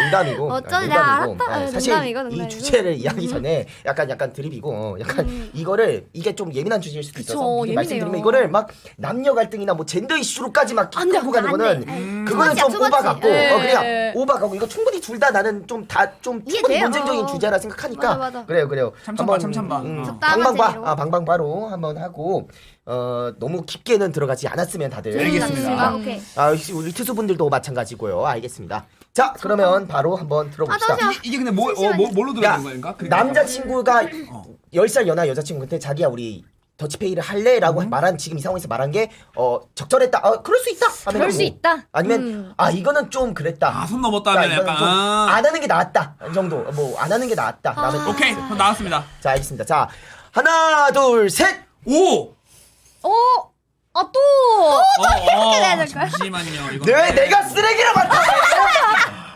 농담이고. 어쩌지, 내가 알았다. 사실 농담이고. 이 주제를 이야기 전에 약간 드립이고 약간 이게 좀 예민한 주제일 수도 있어서 그쵸, 미리 예민해요. 말씀드리면 이거를 막 남녀 갈등이나 뭐 젠더 이슈로까지 막 안 돼, 끌고 가는 안 거는 돼. 그거는 좀 투머치야, 오바 같고 네. 그냥 오바 같고 이거 충분히 둘 다 나는 좀 충분히 이해돼요. 논쟁적인 주제라 생각하니까 맞아. 그래요. 참참봐. 적당한 재미로. 방방바로 한번 하고 너무 깊게는 들어가지 않았으면 다들 알겠습니다. 오케이. 역시 우리 투수분들도 마찬가지고요. 알겠습니다. 자, 그러면 바로 한번 들어봅시다. 잠시만. 이게 근데 뭘로 들어가는 거인가? 남자친구가 10살 연하 여자친구한테 자기야 우리 더치페이를 할래라고 말한 지금 이 상황에서 말한 게 적절했다. 그럴 수 있다. 하면 그럴 수 있다. 아니면 이거는 좀 그랬다. 손 넘었다면 이거는 약간 좀 안 하는 게 낫다. 이 정도. 안 하는 게 낫다. 라면 오케이. 그럼 나왔습니다. 자, 알겠습니다. 자, 하나, 둘, 셋. 오. 잠시만요. 이거 왜 내가 쓰레기라고 한다?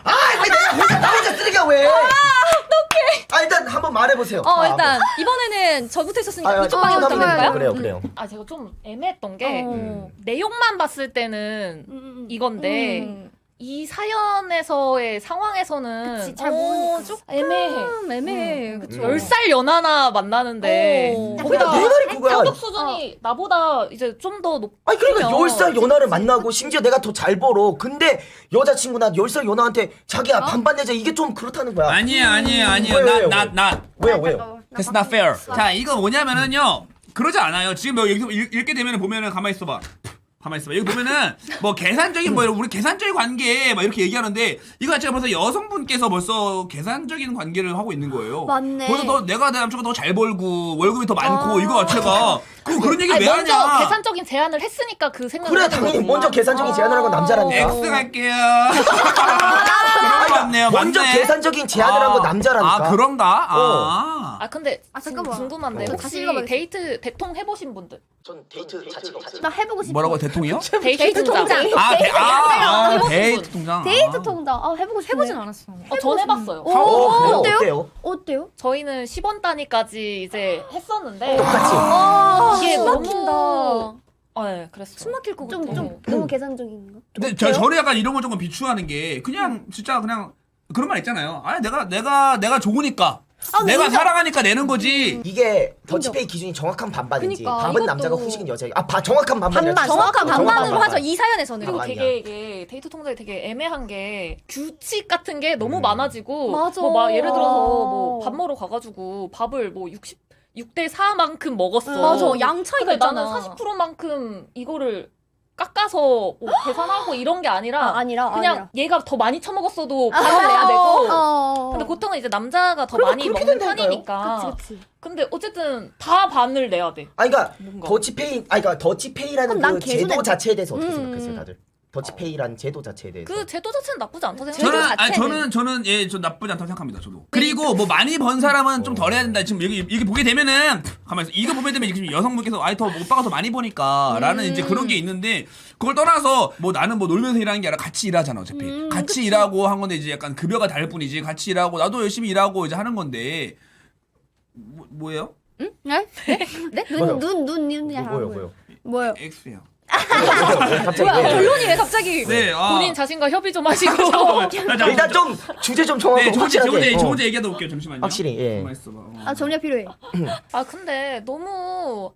왜 내가 나 혼자 쓰레기야 왜? 어떡해. 일단 한번 말해보세요. 일단 이번에는 저부터 했었으니까 이쪽 방향부터 한번 해볼까요? 그래요. 제가 좀 애매했던 게 음. 내용만 봤을 때는 이건데 이 사연에서의 상황에서는 그치, 잘 모르니까. 좀 애매해. 애매해. 그쵸. 10살 연하나 만나는데 그러니까 내 말이 그거야. 성적 수준이 나보다 이제 좀 더 높으면 그러니까 10살 연하를 만나고 심지어 내가 더 잘 벌어. 근데 여자친구나 10살 연하한테 자기야 반반 내자 이게 좀 그렇다는 거야. 아니에요. 왜요? 나. 왜요? That's not fair. 자, 이거 뭐냐면은요. 그러지 않아요. 지금 여기서 읽게 되면은 보면은 가만히 있어봐. 여기 보면은 뭐 계산적인 우리 계산적인 관계 막 이렇게 얘기하는데 이거 자체가 벌써 여성분께서 벌써 계산적인 관계를 하고 있는 거예요. 맞네. 벌써 내가 내 남친과 더 잘 벌고 월급이 더 많고 이거 자체가 그런 얘기 왜 먼저 하냐? 계산적인 제안을 했으니까 그 생각을 그래 하는 당연히 거지. 먼저 계산적인 제안을 한 건 남자라니까. X 갈게요. 그런 거 같네요. 먼저 맞네. 계산적인 제안을 한 건 남자라니까. 그런가? 근데 잠깐만. 궁금한데 다시 혹시 읽어봐야겠다. 데이트 대통 해보신 분들? 전 데이트 자체가 나 해보고 싶어. 뭐라고 대통이요? 데이트 통장. 데이트 통장. 데이트 통장. 해보고 싶네. 해보진 않았어. 전 해봤어요. 그래요? 어때요? 어때요? 어때요? 저희는 10원 단위까지 이제 했었는데 똑같이. 이게 숨 너무 막힌다. 네, 그랬어. 숨 막힐 것 같아. 좀 너무 계산적인 거. 근데 저는 약간 이런 걸 조금 비추하는 게 그냥 진짜 그냥 그런 말 있잖아요. 내가 좋으니까 내가 사랑하니까 내는 거지. 이게 더치페이 기준이 정확한 반반인지 그러니까, 밥은 이것도. 남자가 후식은 여자가 정확한 반반이야. 정확한 반반으로 반반. 하죠. 이 사연에서는. 그리고 아니야. 되게 이게 데이트 통장이 되게 애매한 게 규칙 같은 게 너무 음. 많아지고 맞아. 뭐 막 예를 들어서 뭐 밥 먹으러 가가지고 밥을 뭐 6대 4만큼 먹었어. 맞아. 양 차이가 근데 있잖아. 나는 40%만큼 이거를 깎아서 뭐 계산하고 이런 게 아니라 그냥 아니라. 얘가 더 많이 처먹었어도 반을 내야 되고 근데 보통은 이제 남자가 더 많이 그렇게 먹는 된다니까요. 편이니까 그치. 근데 어쨌든 다 반을 내야 돼. 아니 그러니까 뭔가. 그러니까 더치페이라는 그럼 난 그 제도 개소네. 자체에 대해서 어떻게 생각하세요, 다들? 더치페이라는 제도 자체에 대해서. 그 제도 자체는 나쁘지 않다 생각해요. 저는 저 나쁘지 않다고 생각합니다. 저도. 그리고 뭐 많이 번 사람은 좀 덜 해야 된다. 지금 여기 보게 되면은 가만히 있어. 이거 보게 되면 지금 여성분께서 더 오빠가 더 많이 버니까라는 이제 그런 게 있는데 그걸 떠나서 뭐 나는 뭐 놀면서 일하는 게 아니라 같이 일하잖아 어차피. 같이 일하고 한 건데 이제 약간 급여가 다를 뿐이지. 같이 일하고 나도 열심히 일하고 이제 하는 건데 뭐예요? 네? 네? 뭐요? 눈이야. 뭐요? 뭐요? X요. 갑자기 뭐야 왜? 결론이 왜 갑자기 네. 본인 자신과 협의 좀 하시고 일단 좀 주제 좀 정하고 네, 저 확실하게. 혼자 얘기하다 올게요. 잠시만요. 확실히, 예. 가만히 있어봐. 아 정리가 필요해. 아 근데 너무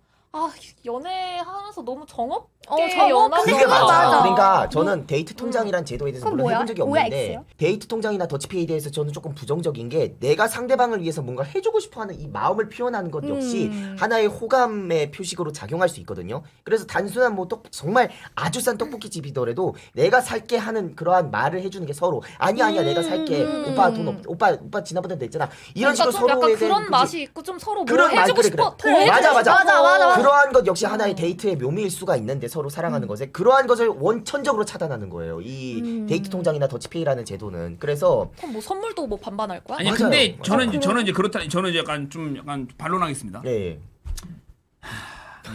연애하면서 너무 정없게 정없- 연하고 근데 그게 그건 맞아. 맞아. 그러니까 저는 데이트 통장이란 제도에 대해서 그건 물론 뭐야? 해본 적이 뭐야, 없는데 X요? 데이트 통장이나 더치페이에 대해서 저는 조금 부정적인 게 내가 상대방을 위해서 뭔가 해주고 싶어하는 이 마음을 표현하는 것 역시 하나의 호감의 표식으로 작용할 수 있거든요. 그래서 단순한 뭐 정말 아주 싼 떡볶이집이더라도 내가 살게 하는 그러한 말을 해주는 게 서로 아니야 내가 살게 오빠 돈 없 오빠 지난번에 냈잖아 이런 그러니까 식으로 좀 서로에 약간 대한 그런 그치? 맛이 있고 좀 서로 뭐 그런 말, 해주고 그래, 싶어 그래. 더 해주고 맞아. 맞아. 그러한 것 역시 하나의 데이트의 묘미일 수가 있는데 서로 사랑하는 것에 그러한 것을 원천적으로 차단하는 거예요. 이 데이트 통장이나 더치페이라는 제도는. 그래서 그럼 뭐 선물도 뭐 반반할 거야? 아니 맞아요. 근데 저는 맞아요. 저는 이제 그렇다. 저는 이제 약간 반론하겠습니다. 예.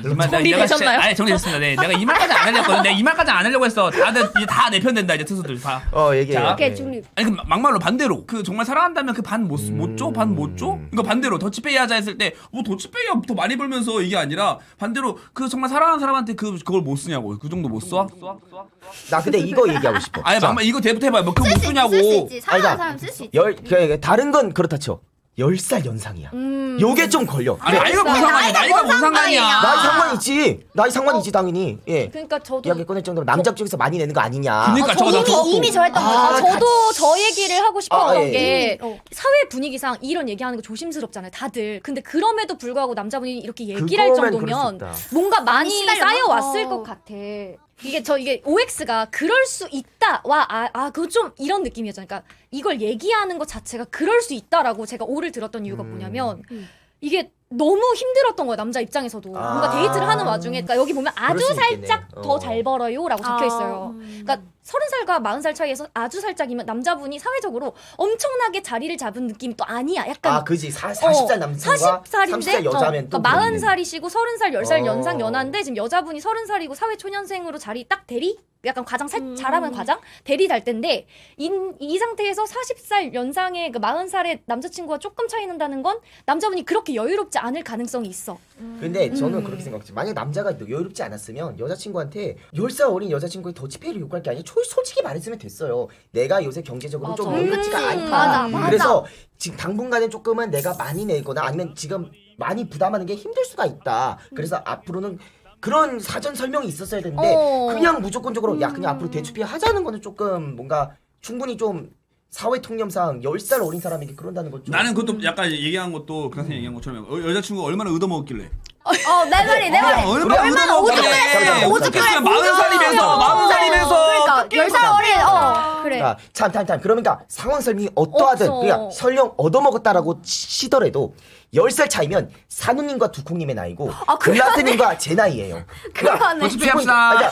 정리되셨나요? 아니 정리됐습니다. 네, 내가 이 말까지 안 하려거든. 내가 이 말까지 안 하려고 했어. 다들 이제 다 내 편 된다 이제 투수들 다. 얘기해. 자, 오케이 중립. 아니 그 막말로 반대로 그 정말 사랑한다면 그 반 못 줘? 반 못 줘? 이거 반대로 더치페이 하자 했을 때 뭐 더치페이야 더 많이 벌면서 이게 아니라 반대로 그 정말 사랑하는 사람한테 그걸 못 쓰냐고. 그 정도 못 써? 나 근데 이거 얘기하고 싶어. 아니 자, 막말 이거 대부터 해봐요. 뭐 그거 못 쓰냐고. 쓸 수 있지. 사랑하는 아니, 사람 쓸 수 있지. 다른 건 그렇다 쳐. 10살 연상이야. 요게 좀 걸려. 아니 나이가 뭔 상관이야? 나이가 뭔 상관이야? 나이 상관이 있지. 나이 상관이 있지 당연히. 예. 그러니까 저도 이야기 꺼낼 정도로 남자 쪽에서 많이 내는 거 아니냐. 그러니까 저거 나 저거 이미 저랬던 거죠. 저도 저 얘기를 하고 싶었던 예. 게 사회 분위기상 이런 얘기하는 거 조심스럽잖아요, 다들. 근데 그럼에도 불구하고 남자분이 이렇게 얘기를 할 그거면 정도면 그럴 수 뭔가 많이 시달렸나? 쌓여왔을 것 같아. 이게 OX가 그럴 수 있다와 그거 좀 이런 느낌이었잖아요. 그러니까 이걸 얘기하는 것 자체가 그럴 수 있다라고 제가 오를 들었던 이유가 뭐냐면 이게 너무 힘들었던 거예요, 남자 입장에서도. 뭔가 데이트를 하는 와중에 그러니까 여기 보면 아주 그럴 수 살짝 있겠네. 더 잘 벌어요라고 적혀 있어요. 그러니까 30살과 40살 차이에서 아주 살짝이면 남자분이 사회적으로 엄청나게 자리를 잡은 느낌이 또 아니야. 약간 그지. 40살 남성과 30살 여자면 또 그러니까 그렇네. 40살이시고 30살, 10살 어. 연상 연하인데 지금 여자분이 30살이고 사회초년생으로 자리 딱 대리? 약간 과장 잘하면 과장? 대리 달 때인데 이 상태에서 40살 연상의 그 40살의 남자친구와 조금 차이 난다는 건 남자분이 그렇게 여유롭지 않을 가능성이 있어. 근데 저는 그렇게 생각해요. 만약 남자가 여유롭지 않았으면 여자친구한테 10살 어린 여자친구의 더치페이를 요구할 게 아니라 솔직히 말했으면 됐어요. 내가 요새 경제적으로 좀 여유롭지가 않다. 맞아. 그래서 지금 당분간은 조금은 내가 많이 내거나 아니면 지금 많이 부담하는 게 힘들 수가 있다. 그래서 앞으로는 그런 사전 설명이 있었어야 되는데 그냥 무조건적으로 야 그냥 앞으로 대출비 하자는 거는 조금 뭔가 충분히 좀 사회 통념상 10살 어린 사람에게 그런다는 건 좀 나는 그것도 약간 얘기한 것도 그 선생님 얘기한 것처럼 여자친구가 얼마나 얻어먹었길래 내 말이. 얼마나 얻어먹었길래 어떻게 쓰면 40살이면서 그러니까 10살 어린 그래. 그러니까 참 그러니까 상황 설명이 어떠하든 없어. 그러니까 설령 얻어먹었다라고 치더라도 10살 차이면 산우님과 두콩님의 나이고 글라스님과 제 나이예요. 그러네. 더치페이 합시다.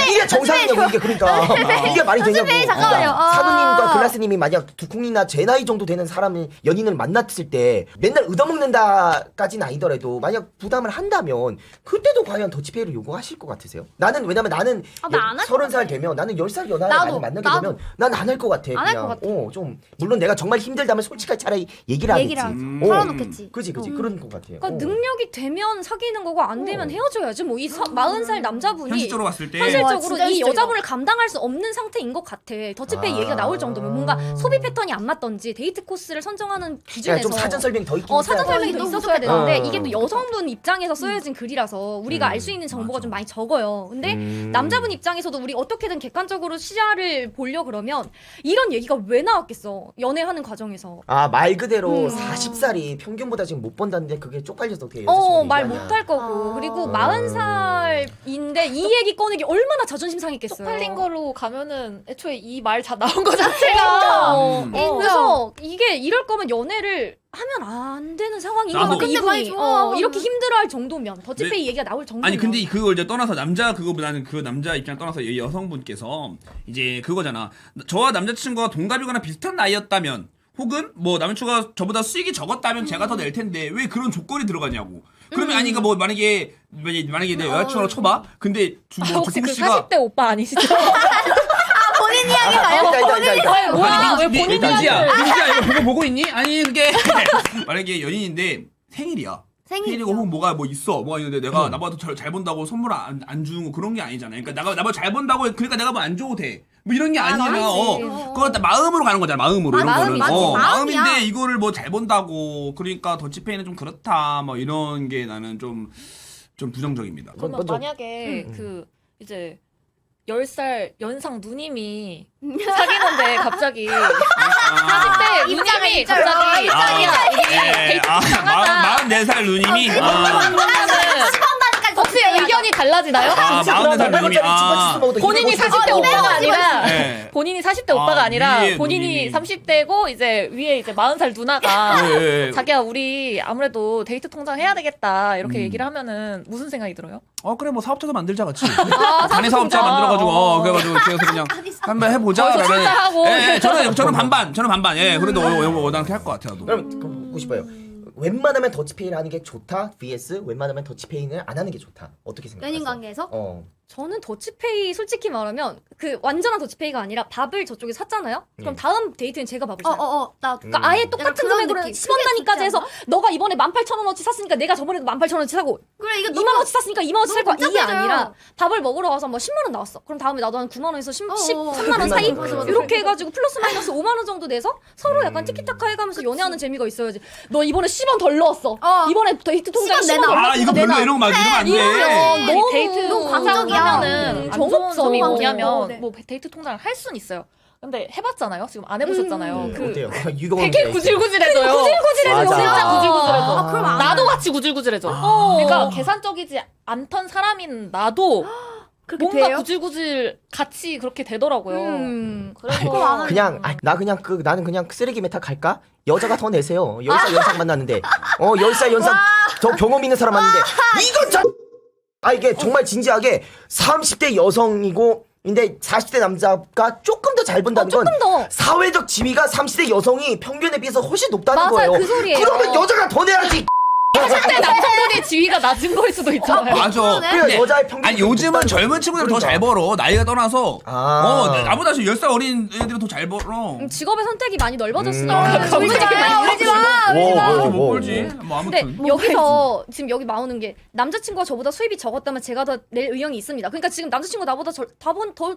이게 정상이냐고 이게 그러니까 이게 말이 되냐고. 잠깐만요. 산우님과 글라스님이 만약 두콩님이나 제 나이 정도 되는 사람을 연인을 만났을 때 맨날 얻어먹는다까지는 아니더라도 만약 부담을 한다면 그때도 과연 더치페이를 요구하실 것 같으세요? 나는 왜냐면 나는 나안 할 것 30살 되면 나는 10살 연하를 나도, 만나게 나도. 되면 난 안 할 것 같아. 안할 그냥 것 같아. 좀 물론 내가 정말 힘들다면 솔직하게 차라리 얘기를 하겠지. 얘기를 하지. 털어놓겠지. 그지 그런 것 같아요. 그러니까 능력이 되면 사귀는 거고 안 되면 헤어져야지. 뭐 이 40살 남자분이 현실적으로 봤을 때 현실적으로 진짜 이 현실적이다. 여자분을 감당할 수 없는 상태인 것 같아. 더치페이 얘기가 나올 정도면 뭔가 소비 패턴이 안 맞던지 데이트 코스를 선정하는 그냥 기준에서 좀 사전 설명이 더 있긴 사전 있어야 설명이 돼. 더 있었어야 되는데 어. 이게 또 여성분 입장에서 쓰여진 글이라서 우리가 알 수 있는 정보가 좀 많이 적어요. 근데 남자분 입장에서도 우리 어떻게든 객관적으로 시야를 보려 그러면 이런 얘기가 왜 나왔겠어? 연애하는 과정에서. 아, 말 그대로 40살이 평균보다 지금 못 번다는데 그게 쪽팔려서 어떻게 여자친구 말 얘기하냐. 못할 거고. 그리고 아. 40살인데 이 얘기 꺼내기 얼마나 자존심 상했겠어요. 쪽팔린 거로 가면은 애초에 이 말 다 나온 거 자체가 그래서 이게 이럴 거면 연애를 하면 안 되는 상황인 것 나도. 같아. 근데 많이 이분이 좋아. 이렇게 힘들어할 정도면 더치페이 얘기가 나올 정도면. 아니 근데 그걸 이제 떠나서 남자 그거보다는 그 남자 입장 떠나서 이 여성분께서 이제 그거잖아. 저와 남자친구가 동갑이거나 비슷한 나이였다면 혹은 뭐 남자친구가 저보다 수익이 적었다면 제가 더 낼 텐데 왜 그런 조건이 들어가냐고. 그러면 아니 그러니까 뭐 만약에 내 여자친구라고 쳐봐. 근데 혹시 그 조승우 씨가 40대 오빠 아니시죠? 본인 이야기가요? 아니, 뭐야? 왜 본인 민지야, 이야기를 민지야 이거 보고 있니? 아니 그게 만약에 연인인데 생일이야. 생일이고 혹은 뭐가 있는데 내가 나보다 더 잘 본다고 선물 안 주는 거 그런 게 아니잖아. 그러니까 나보다 잘 본다고 그러니까 내가 뭐 안 줘도 돼. 뭐 이런 게 아니라 그건 다 마음으로 가는 거잖아. 마음으로 이런 거는. 마음이야. 마음인데 이거를 뭐 잘 본다고 그러니까 더치페이는 좀 그렇다. 뭐 이런 게 나는 좀 부정적입니다. 그러면 먼저- 만약에 그 이제 10살 연상 누님이 사귀는데 갑자기 40대 누님이 갑자기 예. 44살 누님이 혹시 의견이 달라지나요? 44살 누님이 본인이 40대 오빠가 아니라 네. 본인이 40대 오빠가 아니라 위에 본인이 누님이. 30대고 이제 위에 이제 40살 누나가 예. 자기야 우리 아무래도 데이트 통장 해야 되겠다 이렇게 얘기를 하면은 무슨 생각이 들어요? 그래 뭐 사업자도 만들자 같이 단위 사업자 만들어가지고 그래가지고 그래서 그냥 한번 해보자. 거기서 출자하고. 예, 저는 반반. 예, 그래도 이거 난 할 것 같아요. 그럼 묻고 싶어요. 웬만하면 더치페이를 하는 게 좋다. vs 웬만하면 더치페이는 안 하는 게 좋다. 어떻게 생각하세요? 연인 관계에서? 저는 더치페이 솔직히 말하면 그 완전한 더치페이가 아니라 밥을 저쪽에 샀잖아요. 그럼 네. 다음 데이트는 제가 밥을 사요. 나 그러니까 아예 약간 똑같은 그런 금액으로 느낌. 10원 단위까지 그게 해서 좋지 너가 이번에 18,000원어치 샀으니까 내가 저번에도 18,000원어치 사고 그래 이거 2만원어치 샀으니까 2만원어치 살 거야. 너무 이게 복잡해져요. 아니라 밥을 먹으러 가서 뭐 10만원 나왔어. 그럼 다음에 나도 한 9만원에서 13만원 그만, 사이? 맞아. 이렇게 해가지고 플러스 마이너스 5만원 정도 내서 서로 약간 티키타카 해가면서 연애하는 재미가 있어야지. 너 이번에 10원 덜 넣었어. 이번에 데이트 통장에 10원 내놔. 덜 넣었어. 이거 별로 이런 거 이러면 안 돼. 이러면 너무 데이트 너무 광적이야. 하면은 안 좋은 정없어. 점이 뭐냐면 네. 뭐 데이트 통장을 할 수는 있어요. 근데 해봤잖아요. 지금 안 해보셨잖아요. 그 어때요? 유경 되게 구질구질해져요. 맞아. 진짜 구질구질해져. 아, 그럼 안 나도 같이 구질구질해져. 그러니까 계산적이지 않던 사람인 나도 뭔가 돼요? 구질구질 같이 그렇게 되더라고요. 아니, 그래서 나는 그냥 쓰레기 메타 갈까? 여자가 더 내세요. 10살 연상 만났는데 10살 연상 더 경험 있는 사람 만났는데 이건 이게 정말 진지하게 30대 여성이고 근데 40대 남자가 조금 더 잘 본다는 건 조금 더. 사회적 지위가 30대 여성이 평균에 비해서 훨씬 높다는 맞아요. 거예요. 그 소리예요. 그러면 여자가 더 내야지. 40대 남성들이 지위가 낮은 거일 수도 있잖아요. 맞아. 그래, 여자의 평균. 아니 요즘은 젊은 친구들 더 잘 벌어. 나이가 떠나서. 나보다 지금 10살 어린 애들이 더 잘 벌어. 직업의 선택이 많이 넓어졌으니까. 울지 마. 못 벌지. 뭐 근데 아무튼. 여기서 지금 여기 나오는 게 남자친구가 저보다 수입이 적었다면 제가 더 낼 의향이 있습니다. 그러니까 지금 남자친구 나보다 더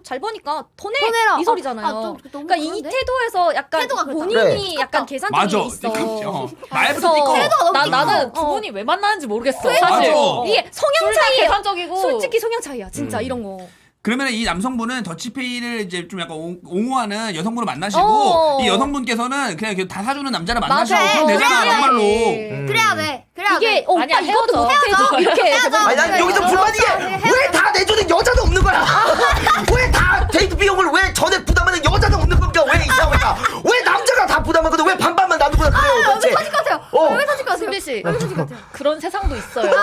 잘 버니까 더 내라. 이 소리잖아요. 너무 그러니까 이 그런데? 태도에서 약간 태도가 그렇다. 본인이 그래. 약간 맞아. 계산적인 게 있어. 말부터 그래서 띠꺼. 나는 두 분이 왜 만나는지 모르겠어. 사실. 맞아. 이게 성향 둘다 차이예요. 계산적이고. 솔직히 성향 차이야. 진짜 이런 거. 그러면 이 남성분은 더치페이를 이제 좀 약간 옹호하는 여성분을 만나시고 어. 이 여성분께서는 그냥 다 사주는 남자를 만나시고 맞아. 그럼 되잖아 그래야지. 정말로. 그래야 돼. 그래야 이게 돼. 오빠 아니야, 이것도 헤어져. 못해줘. 이렇게 아니 난 여기서 불만이 왜 다 내주는 여자도 없는 거야? 왜 다 데이트 비용을 왜 전에 부담하는 여자도 없는 겁니까? 왜 이상한 거야? 왜 남자가 다 부담하거든? 왜 반반만 나누구나 그래요 도대체? 터질 것 같아요. 왜 터질 것 같아요? 승비 씨 터질 것 같아요? 그런 세상도 있어요. 있어.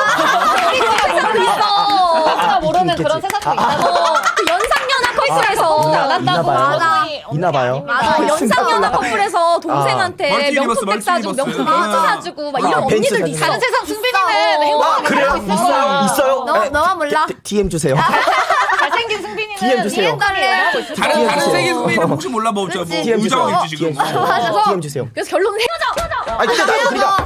우리가 모르는 있겠지. 그런 세상도 있다고. 그 연상연하 커플에서 있나 봐요. 맞아. 있나 봐요. 연상연하 커플에서 동생한테 멀티 명품백 리버스, 사주고 멀티 명품 리버스. 벤츠 사주고 막 이런 벤츠 언니들도 사주고. 있어. 다른 세상 승빈이는 행복하게 그래요? 살고 있어. 있어요? 네. 너만 몰라. DM 주세요. 잘생긴 승빈이는 DM 주세요. 행복하게 하고 있어. 다른 주세요. 세계 승리는 혹시 몰라 뭐 그렇지. DM 주세요. 의자가 있지 지금. DM 주세요. 그래서 결론은 헤어져. 아니 근데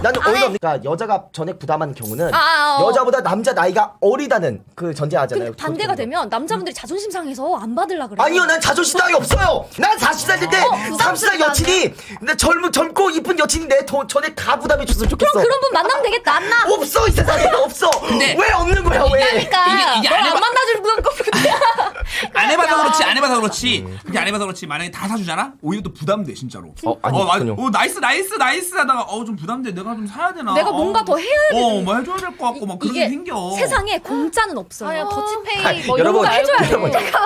나는 어이가 없으니까 여자가 전액 부담하는 경우는 아, 여자보다 남자 나이가 어리다는 그 전제하잖아요. 근데 반대가 되면 남자분들이 자존심 상해서 안 받으려 그래. 아니요, 난 자존심 따위 없어요. 난 40살 때 30살 여친이 근데 젊고 이쁜 여친이 내 전에 가 부담해 줬으면 좋겠어. 그럼 그런 분 만나면 되겠다. 안 나. 없어 이 세상에 없어. 근데 왜 없는 거야 왜? 그러니까 이게 널안 만나줄 건 거야. 안 해봐서 그렇지 안 해봐서 그렇지 그게 안 해봐서 그렇지 만약에 다 사주잖아 오히려 또 부담돼 진짜로. 아니 그렇군요. 나이스 하다가 좀 부담돼 내가 좀 사야 되나. 내가 뭔가 더 해야 돼. 뭐 해줘야 될 것 같고 막 그런 게 이게 생겨. 세상에 공짜는 없어요. 아니 더치페이 아니, 뭐 이런 거 해줘야 돼.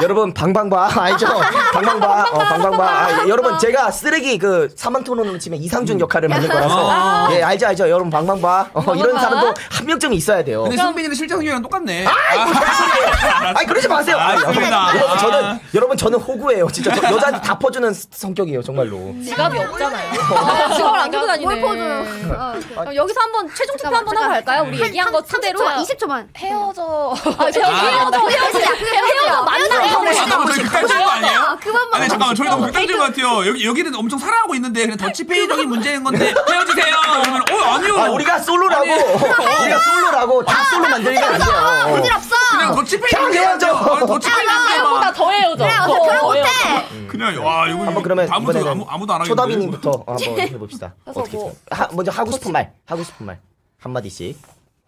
여러분 방방바 알죠? 방방바. 여러분 제가 쓰레기 그 사망토론으로 치면 이상준 역할을 맡는 거라서 예 알죠 여러분 방방바 이런 사람도 한 명쯤 있어야 돼요. 근데 승빈이는 실제 성격이랑 똑같네. 아니 그러지 마세요. 알겠습니다. 여러분 저는 호구예요. 진짜 여자한테 다 퍼주는 성격이에요 정말로. 지갑이 없잖아요. 지갑을 안 들고 다니네. 뭘 퍼줘요? 그럼 여기서 한번 최종 투표 한번 하고 갈까요? 우리 얘기한 거 토대로 20초만. 헤어져. 헤어져 만나요. 잠깐만 저희 극단적인 거 아니에요? 그만 아니 잠깐만 저희 너무 극단적인 것 같아요. 여기는 엄청 사랑하고 있는데 그냥 더치페이적인 문제인 건데 헤어지세요. 이러면 아니요. 우리가 솔로라고 다 솔로 만들면 안 돼요. 부질없어. 그냥 더치페이 그냥 헤어져. 더치페이 헤어보다 더 헤어져. 그래 어서 결혼 못해. 그냥 와 이거 한번 그러면 다음부터 이번에는 아무도 안 하겠는데. 초다비님부터 한번 해봅시다. 그래서 어떻게 뭐 먼저 하고 싶은 말 한마디씩.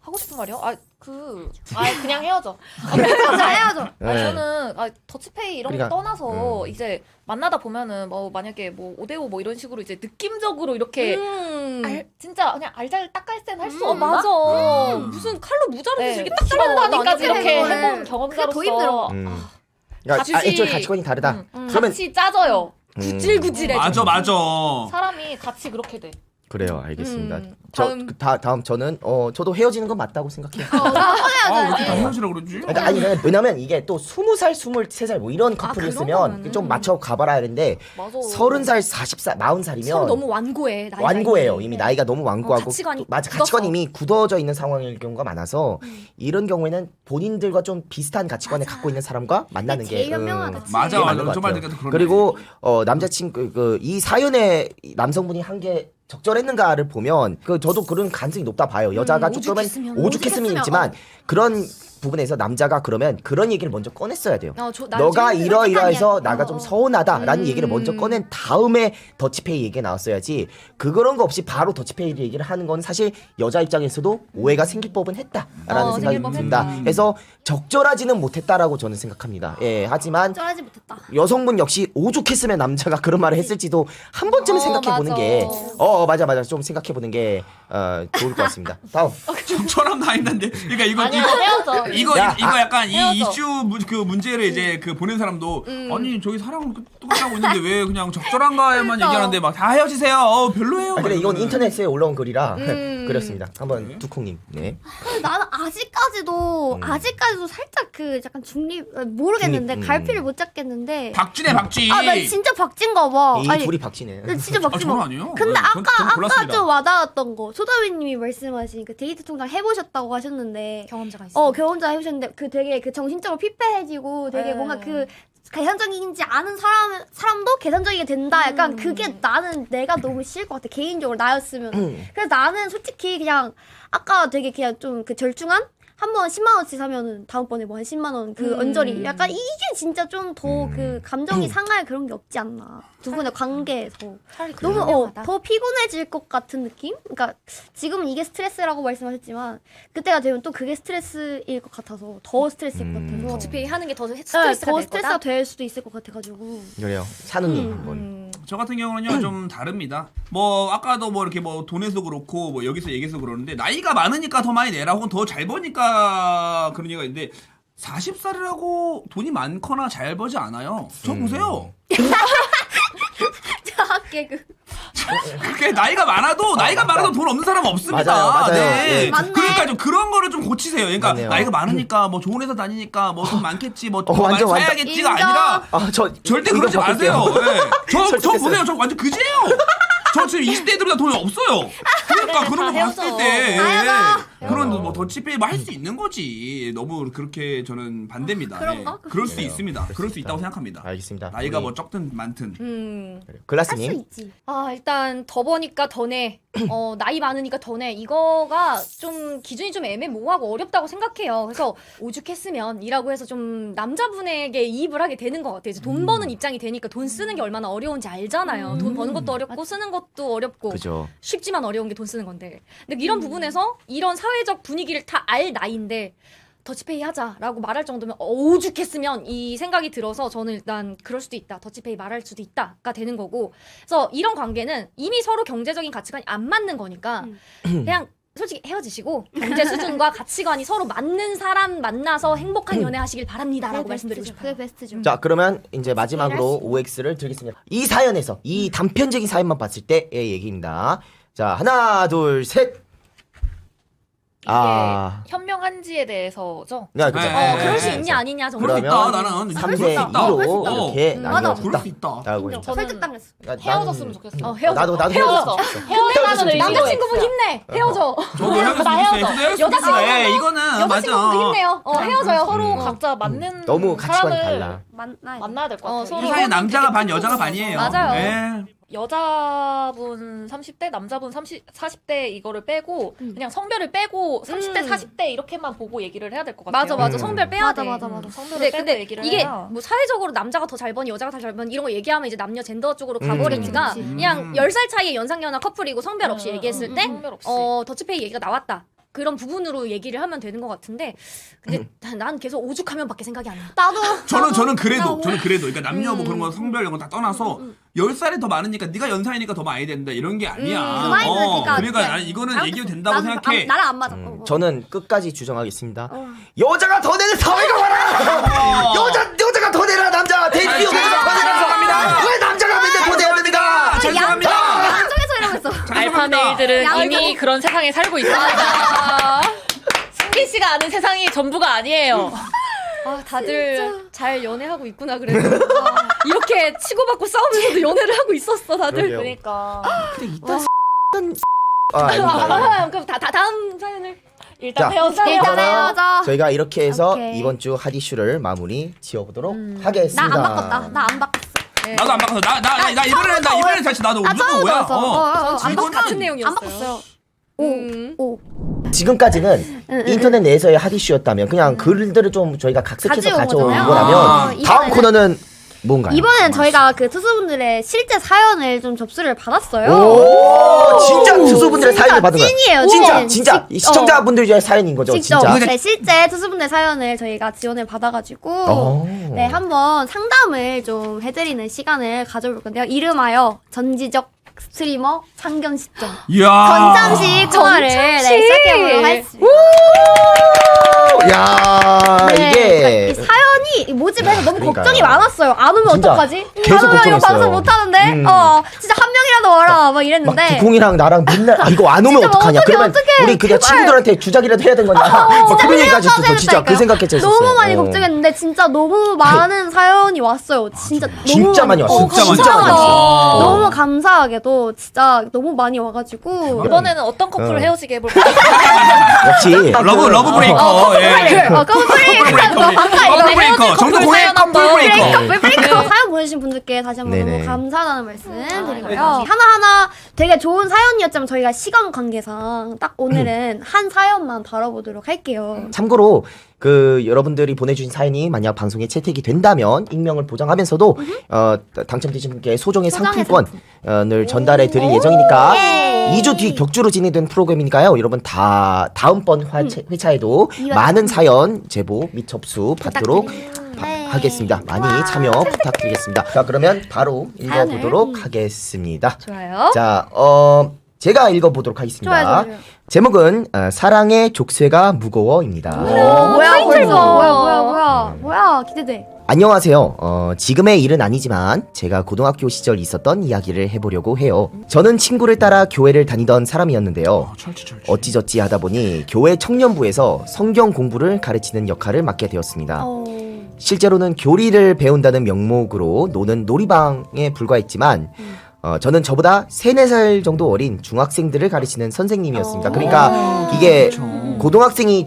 하고 싶은 말이요? 그냥 헤어져. 헤어져. 네. 저는 더치페이 이런 그러니까, 거 떠나서 이제 만나다 보면은 뭐 만약에 뭐 5대5 뭐 이런 식으로 이제 느낌적으로 이렇게 진짜 그냥 알잘 딱갈센 할 수 없나? 맞아. 무슨 칼로 무자르듯이 네. 이렇게 딱 자르는 나도 시간까지 이렇게 아니지. 해본 그게 더 힘들어. 경험자로서 그러니까 같이- 애초에 가치관이 다르다. 그러면 같이 짜져요. 구질구질해. 맞아. 사람이 같이 그렇게 돼. 그래요, 알겠습니다. 다음. 다음 저는 저도 헤어지는 건 맞다고 생각해요. 왜 이렇게 다 헤어지라고 그러지? 그러니까 아니 왜냐면 이게 또 20살, 23살 뭐 이런 커플이었으면 그런 좀 맞춰 가봐라 하는데 맞아. 30살, 40살, 40살이면 서로 너무 완고해. 나이가 완고해요. 이미. 이미 나이가 너무 완고하고 가치관이 또 맞아 굳었어. 가치관이 이미 굳어져 있는 상황일 경우가 많아서 이런 경우에는 본인들과 좀 비슷한 가치관을 갖고 있는 사람과 만나는 게 제일 현명하다. 맞아. 이게 맞는 것 정말 같아요. 그러니까 그런 그리고 남자친구 이 사연에 남성분이 한 게 적절했는가를 보면 저도 그런 가능성이 높다 봐요. 여자가 조금은 오죽했으면 있지만 그런 부분에서 남자가 그러면 그런 얘기를 먼저 꺼냈어야 돼요. 너가 이러이러해서 나가 좀 서운하다라는 얘기를 먼저 꺼낸 다음에 더치페이 얘기가 나왔어야지 그런 거 없이 바로 더치페이 얘기를 하는 건 사실 여자 입장에서도 오해가 생길 법은 했다라는 생각이 듭니다. 그래서 적절하지는 못했다라고 저는 생각합니다. 예, 하지만 쩔하지 못했다. 여성분 역시 오죽했으면 남자가 그런 말을 했을지도 한 번쯤은 생각해 보는 게 맞아 좀 생각해 보는 게 좋을 것 같습니다. 다음. 적절함 다 있는데 그러니까 이거 헤어져. 이거 약간 이 헤어져. 이슈 그 문제를 이제 그 보낸 사람도 아니 저희 사랑은 똑같다고 있는데 왜 그냥 적절한가에만 얘기하는데 막 다 헤어지세요. 별로예요. 근데 이건 이거는. 인터넷에 올라온 글이라 그렇습니다. 한번 두콩님. 네. 근데 나는 아직까지도 살짝 그 약간 중립 모르겠는데 중립, 갈피를 못 잡겠는데. 박쥐네 박쥐. 아 나 진짜 박진가 봐. 이 아니 둘이 박쥐네. 나 진짜 박진 저는 거. 아니에요. 근데 네, 전 아까 골랐습니다. 좀 와닿았던 거 소다위님이 말씀하신 그 데이트 통장 해보셨다고 하셨는데 경험자가 있어. 경험자 해보셨는데 그 되게 그 정신적으로 피폐해지고 되게 네. 뭔가 그 계산적인지 아는 사람도 계산적이게 된다. 약간 그게 나는 내가 너무 싫을 것 같아. 개인적으로 나였으면. 그래서 나는 솔직히 그냥 아까 되게 그냥 좀 그 절충한 한 번 10만 원씩 사면은 다음번에 뭐 한 10만 원 그 언저리 약간 이게 진짜 좀 더 그 감정이 상할 그런 게 없지 않나 두 분의 관계에서 너무 더 피곤해질 것 같은 느낌? 그러니까 지금은 이게 스트레스라고 말씀하셨지만 그때가 되면 또 그게 스트레스일 것 같아서 더 스트레스일 것 같아서 더치페이 하는 게 더 네, 스트레스가 더 될 스트레스가 거다. 될 수도 있을 것 같아가지고 그래요. 산우님 한번. 저 같은 경우는요 좀 다릅니다. 뭐 아까도 뭐 이렇게 뭐 돈에서 그렇고 뭐 여기서 얘기해서 그러는데 나이가 많으니까 더 많이 내라 혹은 더 잘 버니까 그런 얘기가 있는데 40살이라고 돈이 많거나 잘 버지 않아요. 저 보세요. 개그 그렇게 나이가 많아도 돈 없는 사람 없습니다. 맞아요. 네. 예. 맞네. 그러니까 좀 그런 거를 좀 고치세요. 그러니까 맞네요. 나이가 많으니까 뭐 좋은 회사 다니니까 뭐 돈 많겠지 뭐 돈 완전, 많이 사야겠지가 인정. 아니라 절대 그러지 마세요. 네. 저 설득했어요. 보세요. 저 완전 그지예요. 저 지금 20대 애들보다 돈이 없어요. 그러니까 그런 거 봤을 때 그런 뭐 더치페이 할 수 있는 거지. 너무 그렇게 저는 반대입니다. 그런가? 예. 그럴 수 그래요. 있습니다. 그럴 수 있다고 생각합니다. 알겠습니다. 나이가 우리 뭐 적든 많든. 할 수 글라스님. 있지. 일단 더 버니까 더 내. 나이 많으니까 더 내. 이거가 좀 기준이 좀 애매모호하고 어렵다고 생각해요. 그래서 오죽했으면이라고 해서 좀 남자분에게 이입을 하게 되는 것 같아요. 이제 돈 버는 입장이 되니까 돈 쓰는 게 얼마나 어려운지 알잖아요. 돈 버는 것도 어렵고 쓰는 것도 어렵고 그죠. 쉽지만 어려운 게 돈 쓰는 건데. 근데 이런 부분에서 이런 사회적 분위기를 다 알 나이인데 더치페이 하자라고 말할 정도면 오죽했으면 이 생각이 들어서 저는 일단 그럴 수도 있다. 더치페이 말할 수도 있다가 되는 거고. 그래서 이런 관계는 이미 서로 경제적인 가치관이 안 맞는 거니까 그냥 솔직히 헤어지시고 경제 수준과 가치관이 서로 맞는 사람 만나서 행복한 연애 하시길 바랍니다라고 말씀드리고 싶어요. 그게 베스트죠. 자 그러면 이제 마지막으로 OX를 드리겠습니다. 이 사연에서 이 단편적인 사연만 봤을 때의 얘기입니다. 자 하나 둘 셋. 현명한지에 대해서죠. 네, 그죠. 그럴 수 있냐 아니냐 정도. 그럴 수 있다. 나는 3대 2로 이렇게 그럴 수 나뉘었다. 있다. 라고 저는 설득당했어. 헤어졌으면 좋겠어. 나도 헤어져. 헤어지는 의미로 남자친구분 힘내. 헤어져. 저도 헤어졌으면 헤어져. 좋겠어요. 여자친구 이거는 여자친구분 힘내요. 헤어져요. 서로 각자 맞는 너무 가치관이 사람을 달라. 만나야 될 것 같아요. 서로 세상에 남자가 반 여자가 반이에요. 맞아요. 네. 여자분 30대, 남자분 40대 이거를 빼고 그냥 성별을 빼고 30대, 40대 이렇게만 보고 얘기를 해야 될 것 같아요. 맞아. 성별 빼야 맞아, 돼. 맞아. 성별을 빼고 근데 얘기를 이게 해야. 뭐 사회적으로 남자가 더 잘 버니 여자가 더 잘 버니 이런 거 얘기하면 이제 남녀 젠더 쪽으로 가버리니까 그냥 10살 차이의 연상연하 커플이고 성별 없이 얘기했을 때 성별 없이. 더치페이 얘기가 나왔다. 그런 부분으로 얘기를 하면 되는 것 같은데 근데 난 계속 오죽하면밖에 생각이 안 나. 나도 저는 그래도 그러니까 남녀 뭐 그런 거 성별 이런 거 다 떠나서 10살이 더 많으니까 네가 연상이니까 더 많이 된다 이런 게 아니야. 그 마인드는 그러니까 나는 이거는 얘기도 된다고 생각해. 나랑 안 맞아. 저는 끝까지 주장하겠습니다. 여자가 더 내는 사회가 와라. 여자가 더 내라 남자. 데이트 여자가 더 내라. 왜 남자가 맨날 더 내야 됩니까? 죄송합니다. 양쪽에서 이러고 있어. 알파 메일들은 양쪽. 이미 그런 세상에 살고 있습니다. 승기 씨가 아는 세상이 전부가 아니에요. 다들 잘 연애하고 있구나 그래도 이렇게 치고받고 싸우면서도 연애를 하고 있었어 다들. 그러게요. 그러니까 아닙니다. 그럼 다음 사연을 일단 자, 헤어져. 일단 헤어져. 저희가 이렇게 해서 오케이. 이번 주 핫 이슈를 마무리 지어보도록 하겠습니다. 나 안 바꿨다. 나 안 바꿨어. 나도 안 바꿔서 나 이번에는 다시 나도 무조건 뭐야. 안 이거는 같은 내용이었어요. 안 바꿨어요. 오. 지금까지는 인터넷 내에서의 핫 이슈였다면 그냥 글들을 좀 저희가 각색해서 가져온 가져온 거잖아요. 거라면 다음 이번에는- 코너는 뭔가요? 이번엔 저희가 그 투수분들의 실제 사연을 좀 접수를 받았어요. 오, 진짜 투수분들의 사연을 받은 거야. 찐이에요. 진짜 이 시청자분들 중에 사연인 거죠, 직접 진짜. 네, 실제 투수분들 사연을 저희가 지원을 받아가지고 네 한번 상담을 좀 해드리는 시간을 가져볼 건데요. 이름하여 전지적 스트리머 창견 시점 이야. 전잠시 코너를 네, 시작해보도록 하겠습니다. 야 네, 이게 그러니까 이 사연이 모집해서 너무 그러니까요. 걱정이 많았어요. 안 오면 진짜 어떡하지? 계속 안 오면 이거 걱정했어요. 방송 못하는데? 진짜 한 명이라도 와라 막 막 이랬는데 기콩이랑 나랑 맨날 이거 안 오면 진짜 어떡하냐? 어떡해, 그러면 어떡해, 우리 그냥 제발. 친구들한테 주작이라도 해야 되는 거냐? 막 그런 얘기까지 했었어. 진짜 그 생각했었어. 너무 많이 걱정했는데 진짜 너무 많은 사연이 왔어요. 진짜 너무 진짜 많이 왔어요. 진짜 많이 왔어. 너무 감사하게도 진짜 너무 많이 와가지고 이번에는 어떤 커플을 헤어지게 해볼까요? 역시 러브 브레이커. 예. 커플 브레이커 커플 브레이커. 정도 고해 커플 브레이커. 브레이커 사연 보내주신 분들께 다시 한번 네네. 너무 감사하다는 말씀 드리고요. 하나하나 되게 좋은 사연이었지만 저희가 시간 관계상 딱 오늘은 한 사연만 다뤄보도록 할게요. 참고로 그 여러분들이 보내주신 사연이 만약 방송에 채택이 된다면 익명을 보장하면서도 당첨되신 분께 소정의 상품권을 전달해 드릴 예정이니까 예. 2주 뒤 격주로 진행된 프로그램이니까요. 여러분 다 다음번 회차에도 많은 사연 제보 및 접수 받도록 네. 하겠습니다. 많이 참여 부탁드리겠습니다. 자 그러면 바로 읽어보도록 하겠습니다. 좋아요. 자 제가 읽어보도록 하겠습니다. 좋아요. 제목은 사랑의 족쇄가 무거워입니다. 뭐야 기대돼. 안녕하세요. 지금의 일은 아니지만 제가 고등학교 시절 있었던 이야기를 해보려고 해요. 저는 친구를 따라 교회를 다니던 사람이었는데요. 어찌저찌 하다 보니 교회 청년부에서 성경 공부를 가르치는 역할을 맡게 되었습니다. 실제로는 교리를 배운다는 명목으로 노는 놀이방에 불과했지만 저는 저보다 3-4살 정도 어린 중학생들을 가르치는 선생님이었습니다. 그러니까 이게 고등학생이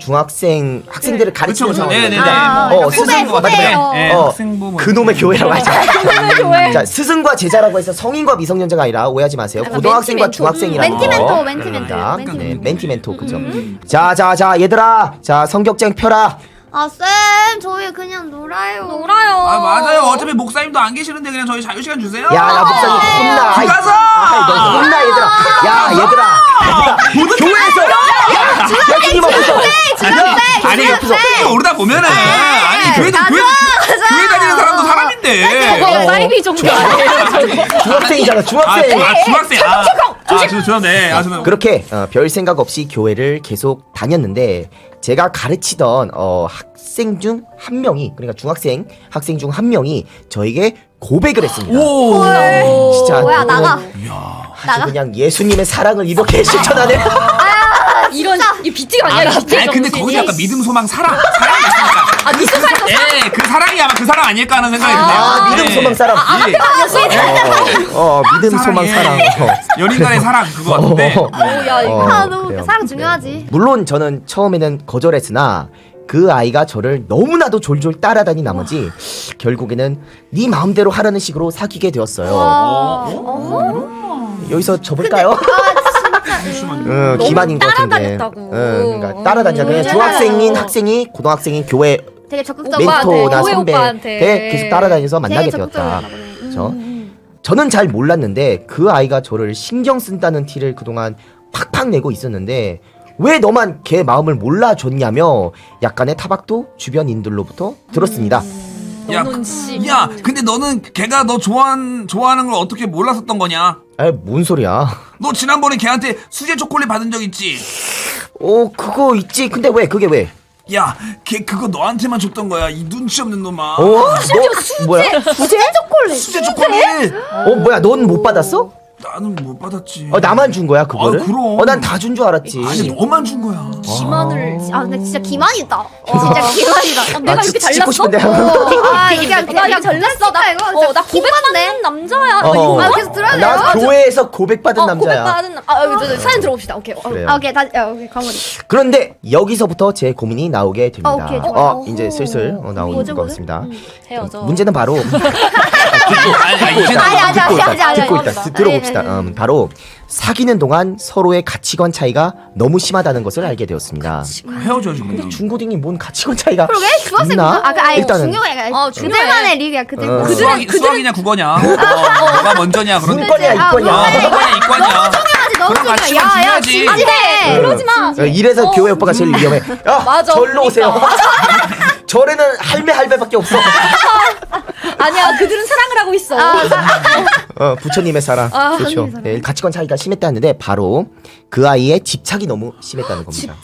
학생들을 가르치는 그쵸. 상황인데 학생부 그놈의 교회라고 하죠. 자, 스승과 제자라고 해서 성인과 미성년자가 아니라 오해하지 마세요. 고등학생과 중학생이라는 거. 멘티멘토 그죠. 자 얘들아, 자 성격쟁 펴라. 아 쌤, 저희 그냥 놀아요. 아 맞아요. 어차피 목사님도 안 계시는데 그냥 저희 자유시간 주세요. 야, 나 목사님 혼나. 아이, 가서! 너 혼나 얘들아. 야, 얘들아. 교회에서. 야, 주님 앞에서. 아니, 앞에서. 보면은 아니 교회 다니는 사람도 사람인데. 저거 사이비 종교 아니에요? 중학생이잖아, 중학생. 중학생. 죄송합니다. 저는 그렇게 별 생각 없이 교회를 계속 다녔는데 제가 가르치던 학생 중 한 명이, 그러니까 학생 중 한 명이 저에게 고백을 했습니다. 오. 진짜 뭐야 나가. 아주 그냥 예수님의 사랑을 이렇게 실천하네. 이런 이 비트가 아니라 비트 아니 근데 거기 약간 믿음, 소망, 사랑이 있으니까. 믿음, 사랑, 예, 그 사랑이 아마 그 사랑 아닐까 하는 생각이 드네요. 믿음, 소망, 사랑. 믿음, 소망, 사랑. 연인간의 사랑 그거 같은데. 야 이거 너무 그래요. 사랑 중요하지. 물론 저는 처음에는 거절했으나 그 아이가 저를 너무나도 졸졸 따라다닌 나머지 결국에는 네 마음대로 하라는 식으로 사귀게 되었어요. 여기서 접을까요? 기만인 것 같은데. 따라다녔다고. 그러니까 따라다니자. 그냥 중학생인 학생이 고등학생인 교회 되게 적극적으로 멘토나 교회 선배한테 오빠한테. 계속 따라다니면서 만나게 되게 되었다. 적극적이었나 보네. 그렇죠? 저는 잘 몰랐는데 그 아이가 저를 신경 쓴다는 티를 그동안 팍팍 내고 있었는데 왜 너만 걔 마음을 몰라줬냐며 약간의 타박도 주변인들로부터 들었습니다. 야, 야, 근데 너는 걔가 너 좋아하는 걸 어떻게 몰랐었던 거냐? 뭔 소리야? 너 지난번에 걔한테 수제 초콜릿 받은 적 있지? 그거 있지. 근데 왜? 그게 왜? 야, 걔 그거 너한테만 줬던 거야. 이 눈치 없는 놈아. 뭐야? 수제 초콜릿. 수제 초콜릿. 뭐야? 넌 못 받았어? 나는 못 받았지. 나만 준 거야 그거를? 그럼. 난 다 준 줄 알았지. 아니 너만 준 거야. 기만을 근데 진짜 기만이다. 진짜 기만이다. 내가 이렇게 찍고 잘났어? 싶은데. 나 이거 잘났어. 나 고백받는 남자야. 나 이거 계속 들어야 돼요. 나 교회에서 고백받은 남자야. 고백받은 사연 들어봅시다. 오케이. 그래요. 오케이 오케이 광고리. 그런데 여기서부터 제 고민이 나오게 됩니다. 오케이, 좋아요. 이제 슬슬 나오는 뭐죠, 것 뭐죠? 같습니다. 헤어져. 문제는 바로 듣고 있다. 들어봅시다. 바로 사귀는 동안 서로의 가치관 차이가 너무 심하다는 것을 알게 되었습니다. 헤어져야지 그럼. 중고등이 뭔 가치관 차이가 그러게 중학생 있나? 일단은 일단은 그들만의 리그야 그들. 수학이냐 국어냐? 뭐가 먼저냐 그런. 문과냐 이과냐? 이과냐 이과냐. 너무 그런 중요해. 가치관 중요하지. 안돼. 그러지 마. 이래서 교회 오빠가 제일 위험해. 야, 맞아. 절로 오세요. 절에는 할매밖에 없어. 아니야. 그들은 사랑을 하고 있어. 부처님의 사랑. 그렇죠. 네, 가치관 차이가 심했다는데 바로 그 아이의 집착이 너무 심했다는 겁니다.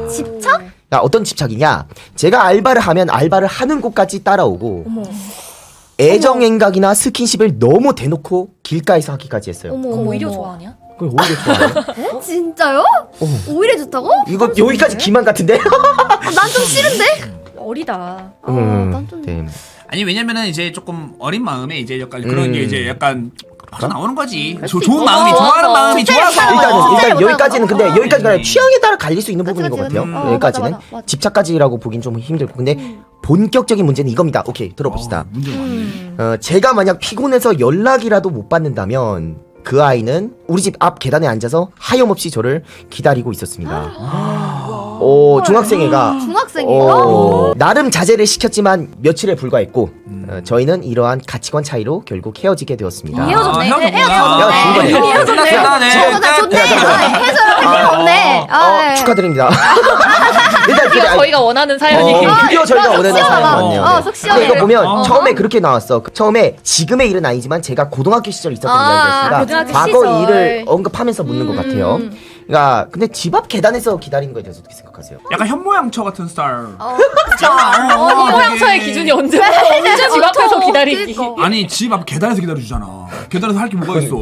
집착? 어떤 집착이냐? 제가 알바를 하면 알바를 하는 곳까지 따라오고 애정행각이나 스킨십을 너무 대놓고 길가에서 하기까지 했어요. 그럼 오히려 좋아하냐? 그걸 오히려 좋아해요. 진짜요? 오히려 좋다고? 이거 여기까지 기만 같은데? 난 좀 싫은데. 어리다. 난 좀. 네. 아니 왜냐면은 이제 조금 어린 마음에 이제 약간 그런 게 이제 약간 퍼져 나오는 거지. 좋은 마음이 좋아하는 마음이 좋아서. 일단 여기까지는 근데 여기까지가 아니라 취향에 따라 갈릴 수 있는 부분인 것 그치. 같아요. 여기까지는 맞아. 집착까지라고 보긴 좀 힘들고 근데 본격적인 문제는 이겁니다. 오케이 들어봅시다. 문제가 많네. 제가 만약 피곤해서 연락이라도 못 받는다면 그 아이는 우리 집 앞 계단에 앉아서 하염없이 저를 기다리고 있었습니다. 중학생애가 중학생이에요? 나름 자제를 시켰지만 며칠에 불과했고 저희는 이러한 가치관 차이로 결국 헤어지게 되었습니다. 헤어졌네. 헤어졌네. 해줘요. 축하드립니다. 일단 드디어 저희가 원하는 사연이. 드디어 저희가 원하는 시원하다. 사연이 왔네요. 속 시원해. 이거 보면 처음에 그렇게 나왔어. 처음에 지금의 일은 아니지만 제가 고등학교 시절 있었던 이야기였습니다. 고등학교 과거 시절. 일을 언급하면서 묻는 것 같아요. 그러니까 근데 집 앞 계단에서 기다리는 거에 대해서 어떻게 생각하세요? 약간 현모양처 같은 스타일. 이모양처의 기준이 언제 집 앞에서 기다리기. 아니 집 앞 계단에서 기다려주잖아. 계단에서 할 게 뭐가 있어.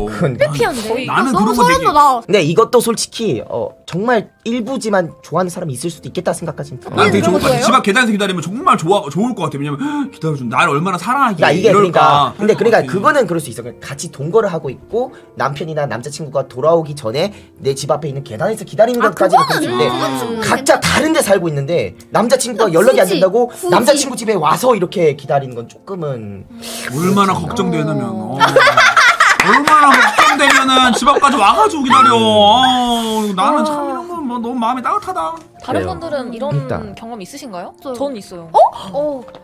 피한데. 나는 너무 그런 거 되게. 소름 돋아. 근데 이것도 솔직히 정말 일부지만 좋아하는 사람이 있을 수도 있겠다 생각하시면 난 되게 좋을 것 같아. 집 앞 계단에서 기다리면 정말 좋을 것 같아. 왜냐면 기다려준 나를 얼마나 사랑하기에 그러니까 이게 이럴까. 그러니까 그거는 그럴 수 있어. 그러니까 같이 동거를 하고 있고 남편이나 남자친구가 돌아오기 전에 내 집 앞에 있는 계단에서 기다리는 것까지는 그럴 수 있는데 각자 다른데 살고 있는데 남자친구가 연락이 안 된다고 남자친구 집에 와서 이렇게 기다리는 건 조금은 얼마나 걱정되냐면 얼마나 걱정되면은 집 앞까지 와가지고 기다려. 나는 참 이런 건 뭐 너무 마음이 따뜻하다. 다른 그래요. 분들은 이런 일단. 경험 있으시신가요? 없어요. 저는 있어요.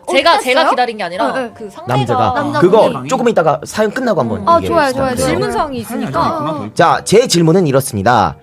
제가 제가 기다린 게 아니라 네. 그 상대가 남자가 남자분이. 그거 조금 이따가 사연 끝나고 한번 얘기해 좋아요, 봅시다. 좋아요. 그래요. 질문 사항이 있으니까. 자, 제 질문은 이렇습니다.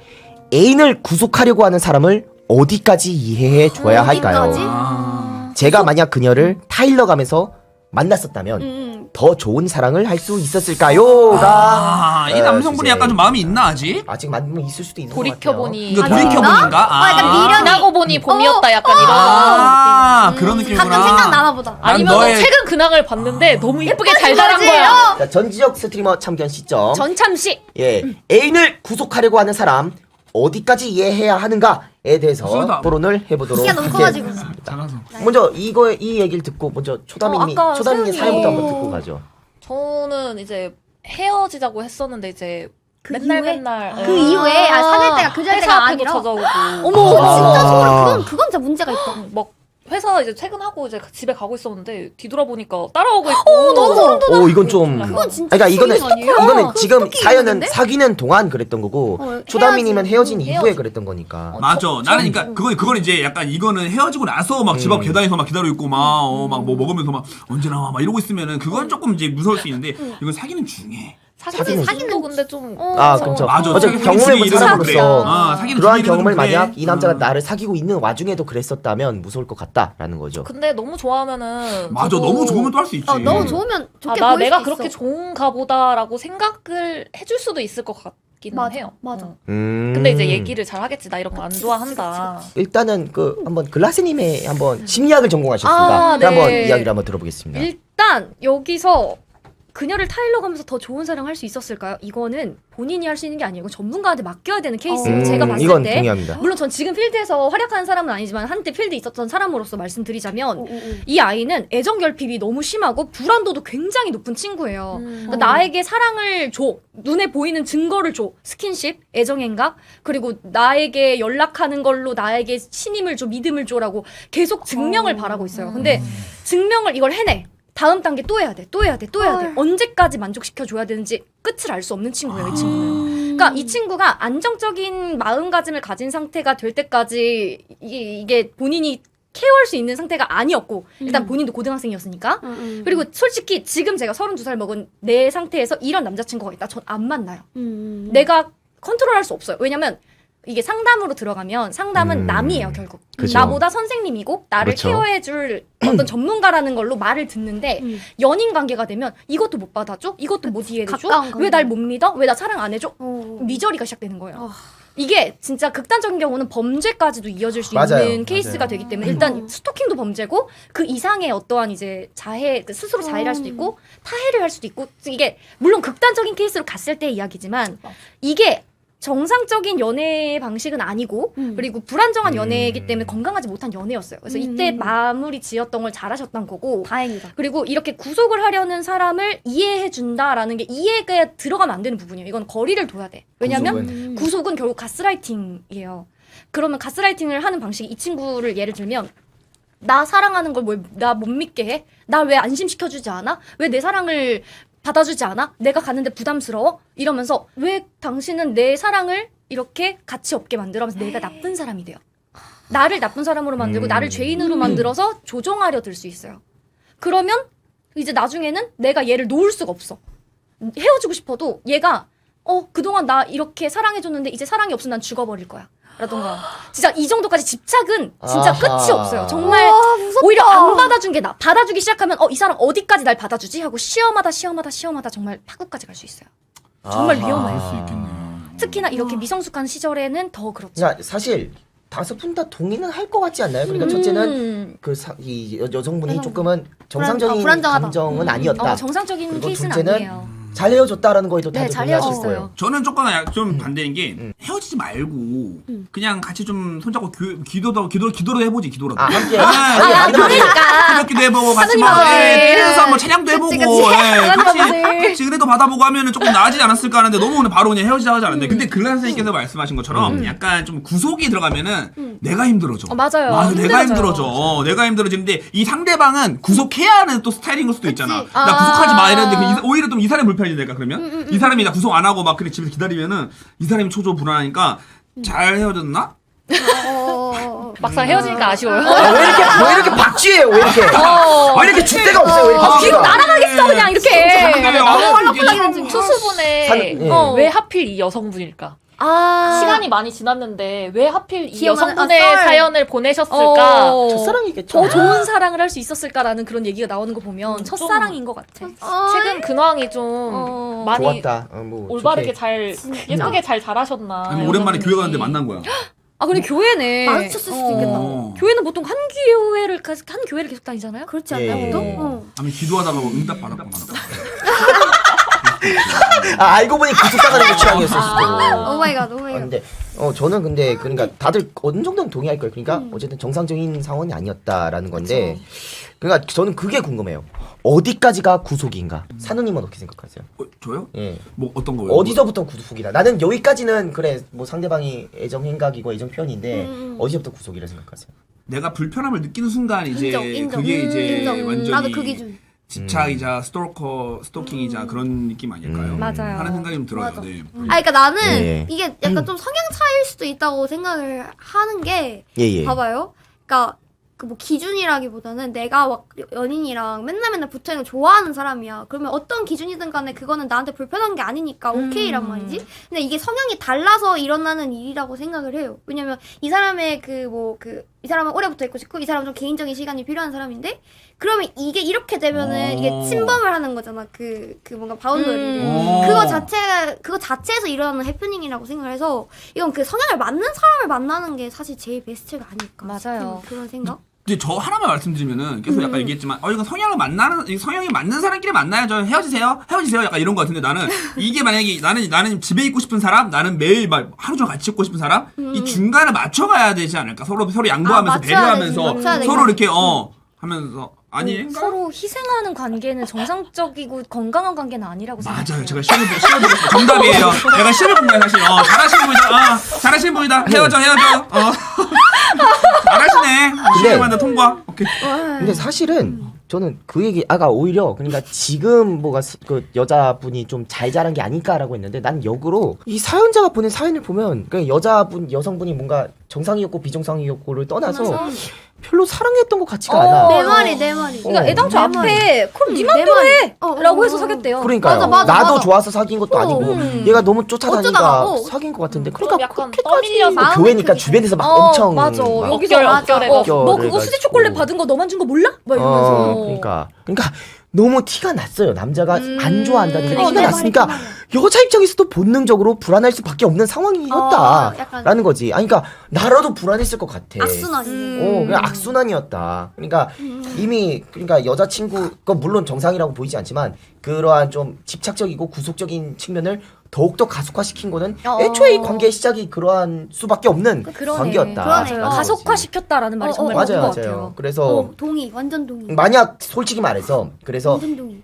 애인을 구속하려고 하는 사람을 어디까지 이해해 줘야 할까요? 어디까지? 제가 만약 그녀를 타일러 가면서 만났었다면 더 좋은 사랑을 할 수 있었을까요?가 이 남성분이 약간 좀 마음이 있나 아직? 아직 만나면 있을 수도 있는 것 같아요. 돌이켜보니 이거 돌이켜보니까? 약간 미련이 지나고 보니 봄이었다 약간 그런 느낌이구나. 가끔 생각나나 보다. 난 아니면 너의- 최근 근황을 봤는데 너무 이쁘게 잘 자란 거야. 자, 전지적 스트리머 참견 시점. 전참시. 예, 애인을 구속하려고 하는 사람 어디까지 이해해야 하는가에 대해서 무서워도 토론을 해보도록 키가 너무 커가지고. 잘라서. 먼저 이 얘기를 듣고 먼저 초다미님이 아까 초다미님 세훈이- 사연부터 한번 듣고 가죠. 저는 이제 헤어지자고 했었는데 이제 그 맨날 이후에? 맨날 그 이후에 사귈 때가 그 회사 자리가 앞에도 아니라. 찾아오고 어머 진짜 소름. 그건 진짜 문제가 있다. 막 회사 이제 퇴근하고 이제 집에 가고 있었는데 뒤돌아보니까 따라오고 있고 너무 소름 돋아. 오 이건 좀 그건 진짜 그러니까 이거는 스토킹 아니에요? 이거는 그건 지금 스토킹 사연은 있는데? 사귀는 동안 그랬던 거고 초다미님은 헤어진 이후에 그랬던 거니까. 맞아. 나는 그러니까 그건 이제 약간 이거는 헤어지고 나서 막 집 앞 계단에서 막 기다리고 있고 막 막 뭐 먹으면서 막 언제 나와 막 이러고 있으면은 그건 조금 이제 무서울 수 있는데 이건 사귀는 중에. 사귀는 사귀는 도 근데 좀 아 그렇죠. 맞아. 어제 사귀는 경험을 본 중에 이러면 사람으로서 그래. 사귀는 그러한 중에 경험을 이러면 그래. 만약 이 남자가 나를 사귀고 있는 와중에도 그랬었다면 무서울 것 같다라는 거죠. 근데 너무 좋아하면은 맞아. 저도 너무 좋으면 또 할 수 있지. 너무 좋으면 좋게 나 보일 내가 수도 그렇게 있어. 좋은가 보다라고 생각을 해줄 수도 있을 것 같긴 맞아, 해요. 맞아. 근데 이제 얘기를 잘 하겠지. 나 이런 거 안 좋아한다. 일단은 그 한번 글라스님의 한번 심리학을 전공하셨습니다. 아, 그 한번 네. 이야기를 한번 들어보겠습니다. 일단 여기서 그녀를 타일러 가면서 더 좋은 사랑을 할 수 있었을까요? 이거는 본인이 할 수 있는 게 아니고 전문가한테 맡겨야 되는 케이스예요. 제가 봤을 이건 때. 동의합니다. 물론 전 지금 필드에서 활약하는 사람은 아니지만 한때 필드에 있었던 사람으로서 말씀드리자면 이 아이는 애정 결핍이 너무 심하고 불안도도 굉장히 높은 친구예요. 그러니까 나에게 사랑을 줘. 눈에 보이는 증거를 줘. 스킨십, 애정행각, 그리고 나에게 연락하는 걸로 나에게 신임을 줘, 믿음을 줘라고 계속 증명을 바라고 있어요. 근데 증명을 이걸 해내. 다음 단계 또 해야 돼, 또 해야 돼, 또 해야 돼. 언제까지 만족시켜줘야 되는지 끝을 알 수 없는 친구예요, 이 친구는. 그러니까 이 친구가 안정적인 마음가짐을 가진 상태가 될 때까지 이게 본인이 케어할 수 있는 상태가 아니었고 일단 본인도 고등학생이었으니까 그리고 솔직히 지금 제가 32살 먹은 내 상태에서 이런 남자친구가 있다 전 안 만나요. 내가 컨트롤할 수 없어요. 왜냐면 이게 상담으로 들어가면 상담은 남이에요 결국. 그죠. 나보다 선생님이고 나를 그렇죠. 케어해줄 어떤 전문가라는 걸로 말을 듣는데 연인 관계가 되면 이것도 못 받아줘? 이것도 못 이해해줘? 가까운 관계. 왜 날 못 믿어? 왜 나 사랑 안 해줘? 미저리가 시작되는 거예요. 이게 진짜 극단적인 경우는 범죄까지도 이어질 수 맞아요. 있는 케이스가 맞아요. 되기 때문에 일단 스토킹도 범죄고 그 이상의 어떠한 이제 자해 스스로 자해를 할 수도 있고 타해를 할 수도 있고 이게 물론 극단적인 케이스로 갔을 때의 이야기지만 이게 정상적인 연애 방식은 아니고 그리고 불안정한 연애이기 때문에 건강하지 못한 연애였어요. 그래서 이때 마무리 지었던 걸 잘하셨던 거고 다행이다. 그리고 이렇게 구속을 하려는 사람을 이해해 준다라는 게 이해가 들어가면 안 되는 부분이에요. 이건 거리를 둬야 돼. 왜냐면 구속은 결국 가스라이팅이에요. 그러면 가스라이팅을 하는 방식이 이 친구를 예를 들면 나 사랑하는 걸 나 못 믿게 해? 나 왜 안심시켜주지 않아? 왜 내 사랑을 받아주지 않아? 내가 가는데 부담스러워? 이러면서 왜 당신은 내 사랑을 이렇게 가치 없게 만들어면서 내가 나쁜 사람이 돼요. 나를 나쁜 사람으로 만들고 나를 죄인으로 만들어서 조종하려 들 수 있어요. 그러면 이제 나중에는 내가 얘를 놓을 수가 없어. 헤어지고 싶어도 얘가 그동안 나 이렇게 사랑해줬는데 이제 사랑이 없으면 난 죽어버릴 거야. 라던가 진짜 이 정도까지 집착은 진짜 아하. 끝이 없어요. 정말 오히려 안 받아준 게 나. 받아주기 시작하면 이 사람 어디까지 날 받아주지? 하고 시험하다 정말 파국까지 갈 수 있어요. 정말 위험해요. 수 있겠네. 특히나 이렇게 미성숙한 시절에는 더 그렇죠. 그러니까 사실 다섯 분 다 동의는 할 것 같지 않나요? 그러니까 첫째는 이 여성분이 조금은 정상적인 불안정하다. 감정은 아니었다. 정상적인 그리고 케이스는 둘째는 아니에요. 잘 헤어졌다라는 거에도 네, 다들 잘 동의하실 헤어졌어요. 거예요. 저는 조금 좀 반대인 게 헤어지지 말고 그냥 같이 좀 손잡고 기도로 해보지 기도라도. 함께 그러니까 새벽기도 해보고 같이 막 필드에서 한번 찬양도 해보고 같이 그래도 받아보고 하면은 조금 나아지지 않았을까 하는데 너무 오늘 바로 그냥 헤어지자고 하는데 근데 글란 선생님께서 말씀하신 것처럼 약간 좀 구속이 들어가면은 내가 힘들어져. 맞아요. 맞아, 내가 힘들어져요. 힘들어져. 내가 힘들어지는데 이 상대방은 구속해야 하는 또 스타일인 걸 수도 있잖아. 나 아. 구속하지 마 이랬는데 오히려 좀 이 사람이 불편해지 내가 그러면 이 사람이 나 구속 안 하고 막 그냥 집에서 기다리면은 이 사람이 초조 불안하니까 잘 헤어졌나? 막상 헤어지니까 아쉬워요. 왜 이렇게 박쥐예요? 왜 이렇게 줏대가 없어요? 왜 이렇게 박쥐가? 나가겠어 그냥 이렇게. 상대방이 아무 말도 안 해. 투수분의 예. 왜 하필 이 여성분일까? 시간이 많이 지났는데 왜 하필 이 기억나는- 여성분의 썰. 사연을 보내셨을까? 첫사랑이겠죠. 더 좋은 사랑을 할 수 있었을까라는 그런 얘기가 나오는 거 보면 첫사랑인 것 같아. 최근 근황이 좀 많이 좋았다. 뭐 올바르게 좋게. 잘 예쁘게 잘 자라셨나? 아니 오랜만에 여자분이. 교회 갔는데 만난 거야. 아 근데 교회네. 마주쳤을 수도 있겠다. 교회는 보통 한 교회를 계속 다니잖아요. 그렇지 예, 않나요? 예. 보통? 아니 기도하다가 막 응답 받았구만. 알고 보니 기숙사가는 취향이었을 수도. 오 마이 갓, 오 마이 갓. 근데 저는 근데 그러니까 다들 어느 정도는 동의할 거예요. 그러니까 어쨌든 정상적인 상황이 아니었다라는 건데. 그러니까 저는 그게 궁금해요. 어디까지가 구속인가? 산우님은 어떻게 생각하세요? 저요? 예. 뭐 어떤 거요? 어디서부터 구속이다? 나는 여기까지는 그래 뭐 상대방이 애정 행각이고 애정 표현인데 어디서부터 구속이라 생각하세요? 내가 불편함을 느끼는 순간 이제 인정. 그게 이제 인정. 완전히 나도 그 기준. 집착이자 스토킹이자 그런 느낌 아닐까요? 맞아요. 하는 생각이 좀 들어요. 맞아. 네. 그러니까 나는 예. 이게 약간 좀 성향 차이일 수도 있다고 생각을 하는 게 예예. 봐봐요. 그러니까 그 뭐 기준이라기보다는 내가 막 연인이랑 맨날 붙어 있는 거 좋아하는 사람이야. 그러면 어떤 기준이든 간에 그거는 나한테 불편한 게 아니니까 오케이란 말이지. 근데 이게 성향이 달라서 일어나는 일이라고 생각을 해요. 왜냐면 이 사람의 이 사람은 오래 붙어 있고 싶고 이 사람은 좀 개인적인 시간이 필요한 사람인데 그러면 이게 이렇게 되면은 이게 침범을 하는 거잖아. 그 뭔가 바운더리를. 그거 자체에서 일어나는 해프닝이라고 생각을 해서 이건 그 성향을 맞는 사람을 만나는 게 사실 제일 베스트가 아닐까. 맞아요. 싶은 그런 생각? 이제 저 하나만 말씀드리면은 계속 약간 얘기했지만 이건 성향이 맞는 사람끼리 만나야죠. 헤어지세요. 약간 이런 거 같은데 나는 이게 만약에 나는 집에 있고 싶은 사람, 나는 매일 막 하루 종일 같이 있고 싶은 사람, 이 중간을 맞춰가야 되지 않을까? 서로 양보하면서 맞춰야 배려하면서 되지, 맞춰야 서로 되지. 이렇게 하면서 아니 서로 희생하는 관계는 정상적이고 건강한 관계는 아니라고 생각해요. 맞아요. 제가 시험을 보고 정답이에요. 내가 시험을 본 거야 사실. 잘하시는 분이다. 헤어져. 잘하시네. 시험한테 통과. 오케이. 근데 사실은 저는 그 얘기 아까 오히려 그러니까 지금 뭐가 그 여자분이 좀 잘 자란 게 아닐까라고 했는데 난 역으로 이 사연자가 보낸 사연을 보면 그 여성분이 뭔가 정상이었고 비정상이었고를 떠나서 별로 사랑했던 것 같지가 않아. 내 말이. 그러니까 애당초 내 앞에 그럼 네 내 맘대로 말이. 해! 라고 해서 사귀었대요. 그러니까요. 맞아. 나도 좋아서 사귄 것도 아니고 얘가 너무 쫓아다니니까 어쩌다가, 사귄 것 같은데 그럼 그러니까 약간 그렇게까지 떠밀려서 뭐 마음의 교회니까 크기가. 주변에서 막 엄청 맞아. 막 여기서 어결 해가지고. 너 그거 수제 초콜릿 해가지고. 받은 거 너만 준 거 몰라? 막 이러면서. 그러니까 너무 티가 났어요. 남자가 안 좋아한다는 게 티가 내 났으니까 말이 여자 입장에서도 본능적으로 불안할 수밖에 없는 상황이었다. 약간 라는 거지. 아니 그러니까 나라도 불안했을 것 같아. 악순환이. 그냥 악순환이었다. 그러니까 이미 그러니까 여자친구 그 물론 정상이라고 보이지 않지만 그러한 좀 집착적이고 구속적인 측면을 더욱더 가속화시킨 거는 애초에 이 관계의 시작이 그러한 수밖에 없는 그러네. 관계였다. 그러네. 라는 가속화시켰다라는 말이 어, 정말 맞아요, 맞는 것 맞아요. 같아요. 그래서 동의. 완전 동의. 만약 솔직히 말해서 그래서 완전 동의.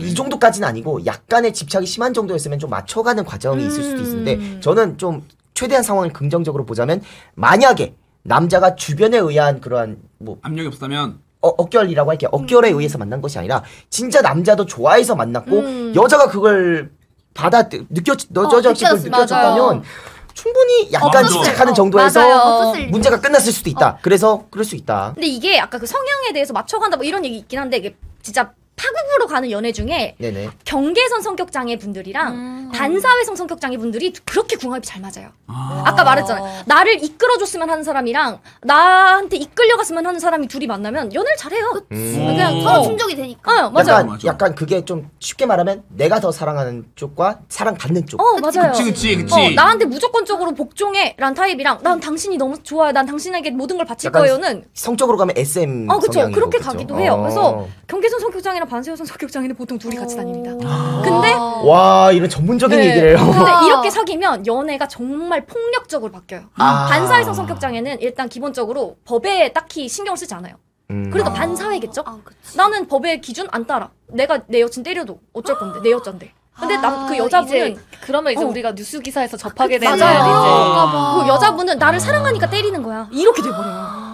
이 정도까지는 아니고 약간의 집착이 심한 정도였으면 좀 맞춰가는 과정이 있을 수도 있는데 저는 좀 최대한 상황을 긍정적으로 보자면 만약에 남자가 주변에 의한 그러한 뭐 압력이 없다면 억결이라고 할게요. 억결에 의해서 만난 것이 아니라 진짜 남자도 좋아해서 만났고 여자가 그걸 느껴졌으면, 느껴졌다면 충분히 약간 맞아. 집착하는 정도에서 맞아요. 없었을 일이죠. 문제가 끝났을 수도 있다. 그래서 그럴 수 있다. 근데 이게 아까 그 성향에 대해서 맞춰간다 뭐 이런 얘기 있긴 한데 이게 진짜 파국으로 가는 연애 중에 네네. 경계선 성격 장애 분들이랑 반사회성 성격 장애 분들이 그렇게 궁합이 잘 맞아요. 아까 말했잖아요. 나를 이끌어줬으면 하는 사람이랑 나한테 이끌려갔으면 하는 사람이 둘이 만나면 연애를 잘해요. 그냥 서로 충족이 되니까. 맞아요. 맞아. 약간 그게 좀 쉽게 말하면 내가 더 사랑하는 쪽과 사랑받는 쪽. 맞아요. 그치. 나한테 무조건적으로 복종해란 타입이랑 난 당신이 너무 좋아요. 난 당신에게 모든 걸 바칠 약간 거예요는 성적으로 가면 SM 그쵸. 성향이고, 그렇게 그쵸? 가기도 해요. 그래서 경계선 성격장애랑 반사회성 성격장애는 보통 둘이 같이 다닙니다. 근데 와 이런 전문적인 네. 얘기를 해요. 근데 이렇게 사귀면 연애가 정말 폭력적으로 바뀌어요. 아. 반사회성 성격장애는 일단 기본적으로 법에 딱히 신경을 쓰지 않아요. 그러니까 반사회겠죠? 그치. 나는 법의 기준 안 따라. 내가 내 여친 때려도 어쩔 건데 내 여잔데. 근데 그 여자분은 이제 그러면 이제 우리가 뉴스 기사에서 접하게 되는 맞아요. 그 아. 여자분은 나를 사랑하니까 때리는 거야. 이렇게 돼버려요.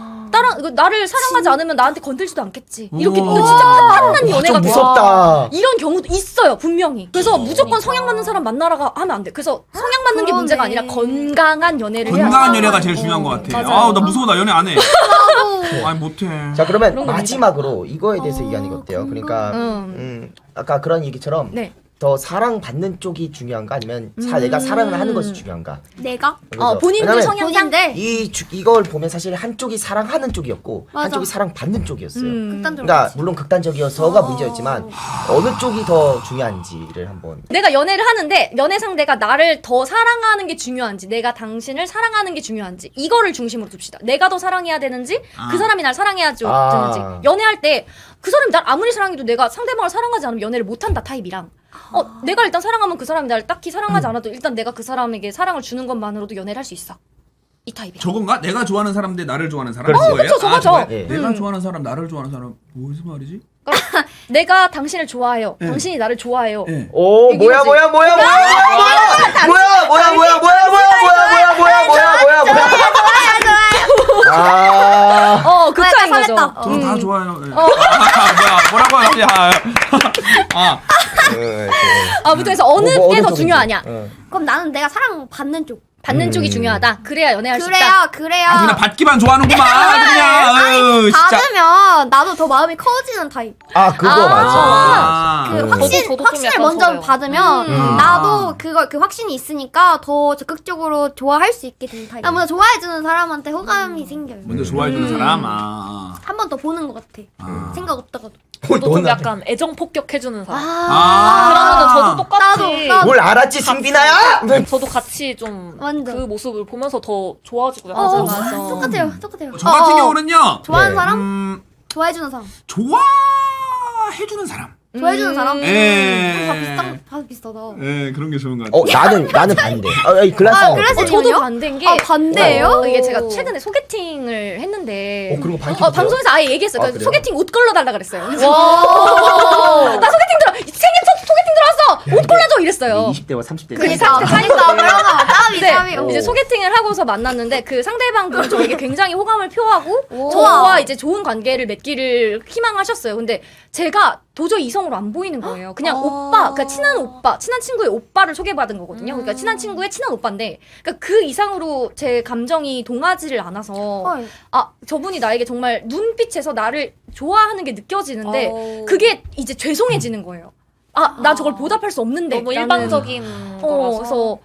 나를 사랑하지 않으면 나한테 건들지도 않겠지. 이렇게 오. 진짜 탄탄한 연애가 좀 돼요. 무섭다. 이런 경우도 있어요, 분명히. 그래서 무조건 성향 맞는 사람 만나라가 하면 안 돼. 그래서 성향 맞는 게 그러네. 문제가 아니라 건강한 연애를 해야 건강한 돼. 연애가 제일 중요한 것 같아. 맞아요. 나 무서워. 나 연애 안 해. 아니 못해. 자 그러면 그런 겁니다. 마지막으로 이거에 대해서 얘기하는 게 어때요? 그러니까 아까 그런 얘기처럼 네. 더 사랑받는 쪽이 중요한가 아니면 내가 사랑을 하는 것이 중요한가? 내가? 본인들 왜냐면 성향인데 이걸 보면 사실 한쪽이 사랑하는 쪽이었고 맞아. 한쪽이 사랑받는 쪽이었어요. 극단적으로. 그러니까 물론 극단적이어서가 문제였지만 어느 쪽이 더 중요한지를 한번. 내가 연애를 하는데 연애 상대가 나를 더 사랑하는 게 중요한지 내가 당신을 사랑하는 게 중요한지 이거를 중심으로 둡시다. 내가 더 사랑해야 되는지 그 사람이 날 사랑해야 되는지 연애할 때 그 사람이 날 아무리 사랑해도 내가 상대방을 사랑하지 않으면 연애를 못한다 타입이랑 내가 일단 사랑하면 그 사람이 날 딱히 사랑하지 않아도 일단 내가 그 사람에게 사랑을 주는 것만으로도 연애를 할 수 있어. 이 타입이야. 저건가? 내가 좋아하는 사람 대 나를 좋아하는 사람? 그렇지. 그거예요? 그쵸, 저거죠. 저거예요? 예. 내가 좋아하는 사람, 나를 좋아하는 사람 무슨 말이지? 내가 당신을 좋아해요. 당신이 나를 좋아해요. 예. 오 뭐야. 극자인 거죠. 저도 다 좋아요. 예. 뭐라고요? 아무튼 그래서 어느 게 더 중요하냐? 그럼 나는 내가 사랑받는 쪽. 받는 쪽이 중요하다. 그래야 연애할 수 있다. 그래야. 그냥 받기만 좋아하는구만. 그냥. 아유, 진짜. 받으면 나도 더 마음이 커지는 타입. 그거 맞아. 그 저도 좀 확신을 약간 먼저 그래요. 받으면 나도 그 확신이 있으니까 더 적극적으로 좋아할 수 있게 되는 타입. 나 먼저 좋아해주는 사람한테 호감이 생겨요. 먼저 좋아해주는 사람. 한 번 더 보는 것 같아. 생각 없다가도. 저도 좀 약간 애정 폭격해주는 사람. 아. 그러면은 저도 똑같이 나도. 뭘 알았지 승빈아야? 저도 같이 좀 그 완전. 모습을 보면서 더 좋아지고 약간 맞아. 똑같아요. 저 같은 경우는요. 좋아하는 네. 사람? 좋아해주는 사람. 좋아해주는 사람. 좋아해주는 사람? 예. 다 비슷하다. 예, 그런 게 좋은 것 같아요. 나는 반대. 글라스. 글라스 저도 님은요? 반대인 게 반대예요? 이게 제가 최근에 소개팅을 했는데 그런 거 밝히면 방송에서 아예 얘기했어요. 그러니까 그래요? 소개팅 옷 걸러달라 그랬어요. 나 생일 첫 소개팅 들어왔어. 옷 걸러줘 이랬어요. 20대와 30대. 그러니까 짬이 네, 이제 소개팅을 하고서 만났는데 그 상대방도 저에게 굉장히 호감을 표하고 오. 저와 이제 좋은 관계를 맺기를 희망하셨어요. 근데 제가 도저히 이성으로 안 보이는 거예요. 그냥 오빠, 그러니까 친한 친구의 오빠를 소개받은 거거든요. 그러니까 친한 친구의 친한 오빠인데, 그러니까 그 이상으로 제 감정이 동하지를 않아서 저분이 나에게 정말 눈빛에서 나를 좋아하는 게 느껴지는데 그게 이제 죄송해지는 거예요. 나 저걸 보답할 수 없는데 너무 라는. 일반적인 거라서. 그래서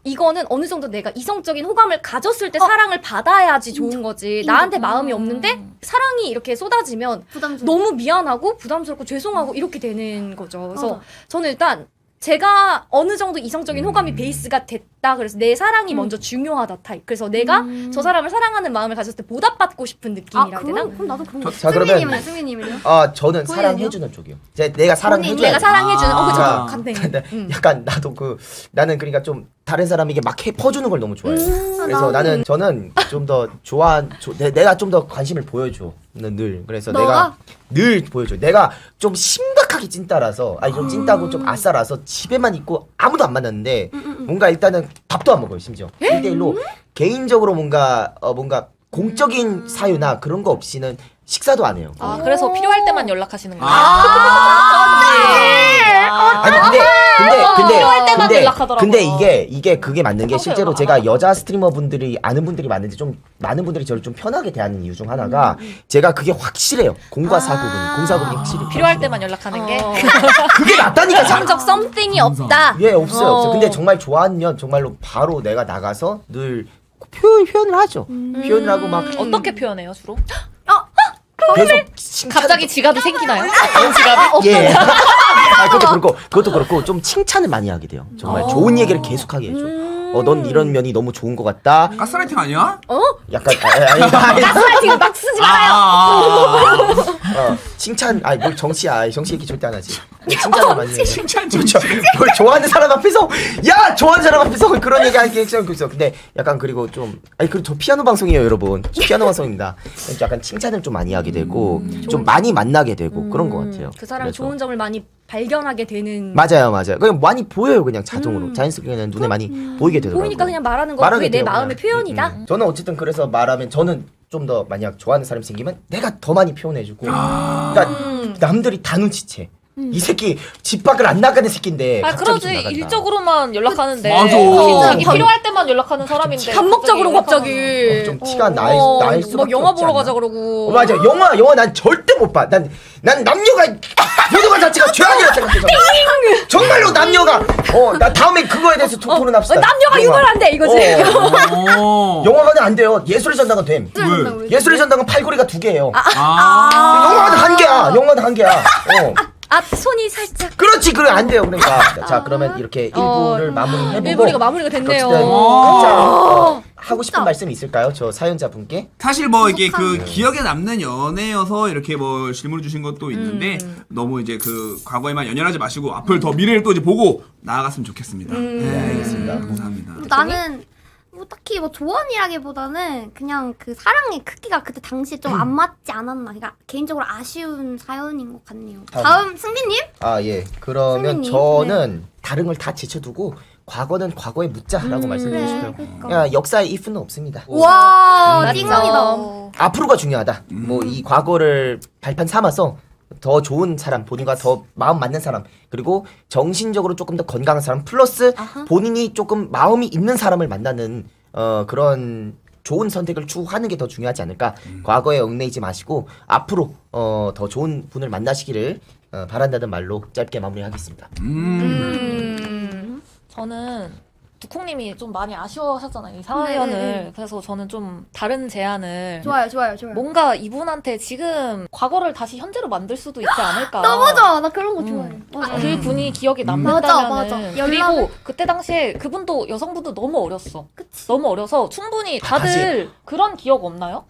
이거는 어느 정도 내가 이성적인 호감을 가졌을 때 사랑을 받아야지 좋은 거지. 나한테 마음이 없는데 사랑이 이렇게 쏟아지면 너무 미안하고 부담스럽고 죄송하고 이렇게 되는 거죠. 그래서 저는 일단 제가 어느 정도 이성적인 호감이 베이스가 됐다. 그래서 내 사랑이 먼저 중요하다 타입. 그래서 내가 저 사람을 사랑하는 마음을 가졌을 때 보답받고 싶은 느낌이라 해야 되나? 그럼 나도 그런 거. 자, 그러면 승민님은요? 저는 사랑해주는 쪽이요. 내가 사랑해줘야 내가 사랑해주는 그쵸 아. 같네. 약간 나는 그러니까 좀 다른 사람에게 막 퍼주는 걸 너무 좋아해요. 그래서 저는 좀 더 내가 좀 더 관심을 보여줘. 늘. 그래서 내가 늘 보여줘. 내가 좀 심각하게 찐따라서 좀 찐따고 좀 아싸라서 집에만 있고 아무도 안 만났는데 뭔가 일단은 밥도 안 먹어요. 심지어 1대1로 개인적으로 뭔가 공적인 사유나 그런 거 없이는 식사도 안 해요. 그래서 필요할 때만 연락하시는 거예요. 필요할 때만 연락하더라고요. 근데 이게 그게 맞는 게 실제로 제가 여자 스트리머분들이 아는 분들이 많은데 좀 많은 분들이 저를 좀 편하게 대하는 이유 중 하나가 제가 그게 확실해요. 공과 사구분이 확실히 필요할 때만 연락하는 게. 그게 맞다니까. 성적 썸띵이 없다. 예, 없어요. 근데 정말 좋아하면 정말로 바로 내가 나가서 늘 표현을 하죠. 표현을 하고 막 어떻게 표현해요 주로? 계속 갑자기 지갑이 생기나요? 지갑이? 예. 그것도 그렇고 좀 칭찬을 많이 하게 돼요. 정말 좋은 얘기를 계속하게 해줘. 넌 이런 면이 너무 좋은 것 같다. 가스라이팅 아니야? 약간 가스라이팅을 막 쓰지 말아요. 칭찬 뭘 정치야. 정치 얘기 절대 안 하지. 칭찬을 많이 해. 칭찬 그렇죠. 뭘 좋아하는 사람 앞에서 좋아하는 사람 앞에서 그런 얘기 하기 있어. 근데 약간 그리고 좀 그리고 저 피아노 방송이에요, 여러분. 피아노 방송입니다. 약간 칭찬을 좀 많이 하게 되고 좀 많이 만나게 되고 그런 것 같아요. 그 사람의 그래서. 좋은 점을 많이 발견하게 되는. 맞아요. 그냥 많이 보여요, 그냥 자동으로. 자연스럽게 그냥 눈에 많이 보이게 되더라고요. 보이니까 그냥 말하는 거 말하게 그게 내 돼요, 마음의 그냥. 표현이다. 저는 어쨌든 그래서 말하면 저는 좀 더 만약 좋아하는 사람이 생기면 내가 더 많이 표현해주고 그러니까 남들이 다 눈치채. 이 새끼 집 밖을 안 나가는 새끼인데 아 갑자기 좀 그러지 나간다. 일적으로만 연락하는데 맞아. 자기 필요할 때만 연락하는 사람인데 감목적으로 연락하는- 어, 좀 티가 날 수밖에 막 영화 없지 보러 않나? 가자 그러고. 맞아. 영화 난 절대 못 봐. 난 남녀가 모두가 자체가 죄악이라 생각해. 정말로 남녀가 나 다음에 그거에 대해서 토론합시다. 남녀가 유발한대 이거지. 영화관은 안 돼요. 예술의 전당은 됨. 왜? 예술의 전당은 팔걸이가 2개예요. 아. 영화는 한 개야. 영화는 한 개야. 아 손이 살짝. 그렇지. 그래 안 돼요. 그러니까 자 그러면 이렇게 1부를 마무리해보고 1부가 마무리가 됐네요. 어쨌든 각자 하고 싶은 말씀 있을까요? 저 사연자분께? 사실 뭐 이게 그 기억에 남는 연애여서 이렇게 뭐 질문을 주신 것도 있는데 너무 이제 그 과거에만 연연하지 마시고 앞을 더 미래를 또 이제 보고 나아갔으면 좋겠습니다. 네, 알겠습니다. 감사합니다. 나는 뭐 딱히 뭐 조언이라기보다는 그냥 그 사랑의 크기가 그때 당시에 좀 안 맞지 않았나. 그러니까 개인적으로 아쉬운 사연인 것 같네요. 다음 승빈님? 아 예. 그러면 선생님, 저는 다른 걸 다 제쳐두고 과거는 과거에 묻자라고 말씀드리고 싶어요. 그러니까. 그냥 역사의 if는 없습니다. 와 맞죠. 띵합니다. 앞으로가 중요하다. 뭐 이 과거를 발판 삼아서 더 좋은 사람, 본인과 더 마음 맞는 사람, 그리고 정신적으로 조금 더 건강한 사람, 플러스 본인이 조금 마음이 있는 사람을 만나는 그런 좋은 선택을 추구하는 게 더 중요하지 않을까. 과거에 얽매이지 마시고 앞으로 더 좋은 분을 만나시기를 바란다는 말로 짧게 마무리하겠습니다. 저는 두콩님이 좀 많이 아쉬워하셨잖아요 이 사연을. 네. 그래서 저는 좀 다른 제안을 좋아요. 뭔가 이분한테 지금 과거를 다시 현재로 만들 수도 있지 않을까. 너무 좋아. 나 그런 거 좋아해. 맞아. 그 분이 기억에 맞아. 남는다면은 연락을- 그리고 그때 당시에 그분도 여성분도 너무 어렸어. 그치. 너무 어려서 충분히 다들 그런 기억 없나요?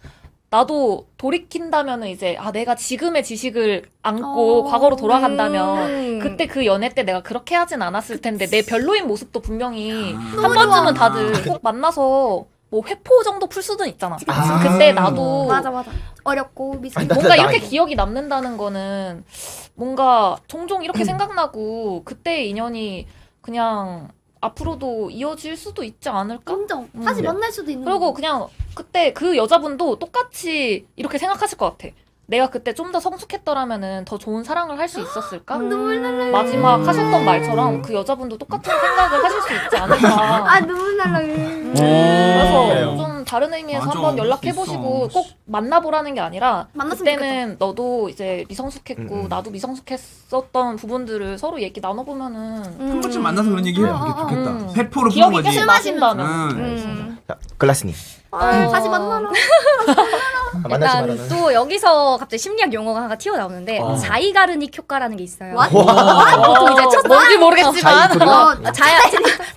나도 돌이킨다면은 이제 내가 지금의 지식을 안고 과거로 돌아간다면 그때 그 연애 때 내가 그렇게 하진 않았을 텐데 내 별로인 모습도 분명히 한 번쯤은 다들 꼭 만나서 뭐 회포 정도 풀 수는 있잖아. 그때 나도 맞아. 어렵고 미숙. 뭔가 이렇게 기억이 남는다는 거는 뭔가 종종 이렇게 생각나고 그때의 인연이 그냥 앞으로도 이어질 수도 있지 않을까? 인정. 다시 네. 만날 수도 있는. 그리고 그냥 그때 그 여자분도 똑같이 이렇게 생각하실 것 같아. 내가 그때 좀 더 성숙했더라면은 더 좋은 사랑을 할 수 있었을까? 눈물 날라. 마지막 하셨던 말처럼 그 여자분도 똑같은 생각을 하실 수 있지 않을까? 아 눈물 날라. 그래서 그래요. 좀 다른 의미에서 맞아, 한번 그럴 연락해보시고 수 있어. 꼭 만나보라는 게 아니라 만났으면 그때는 너도 이제 미성숙했고 나도 미성숙했었던 부분들을 서로 얘기 나눠보면은 한 번쯤 만나서 그런 얘기 해요. 이게 좋겠다. 회포를 푸는 기억이 거지. 계속 나신다면. 응. 자, 글라스님 다시 만나라. 만나지 일단 말아는. 또 여기서 갑자기 심리학 용어가 하나 튀어나오는데 자이가르닉 효과라는 게 있어요. 보통 이제 첫 뭔지 모르겠지만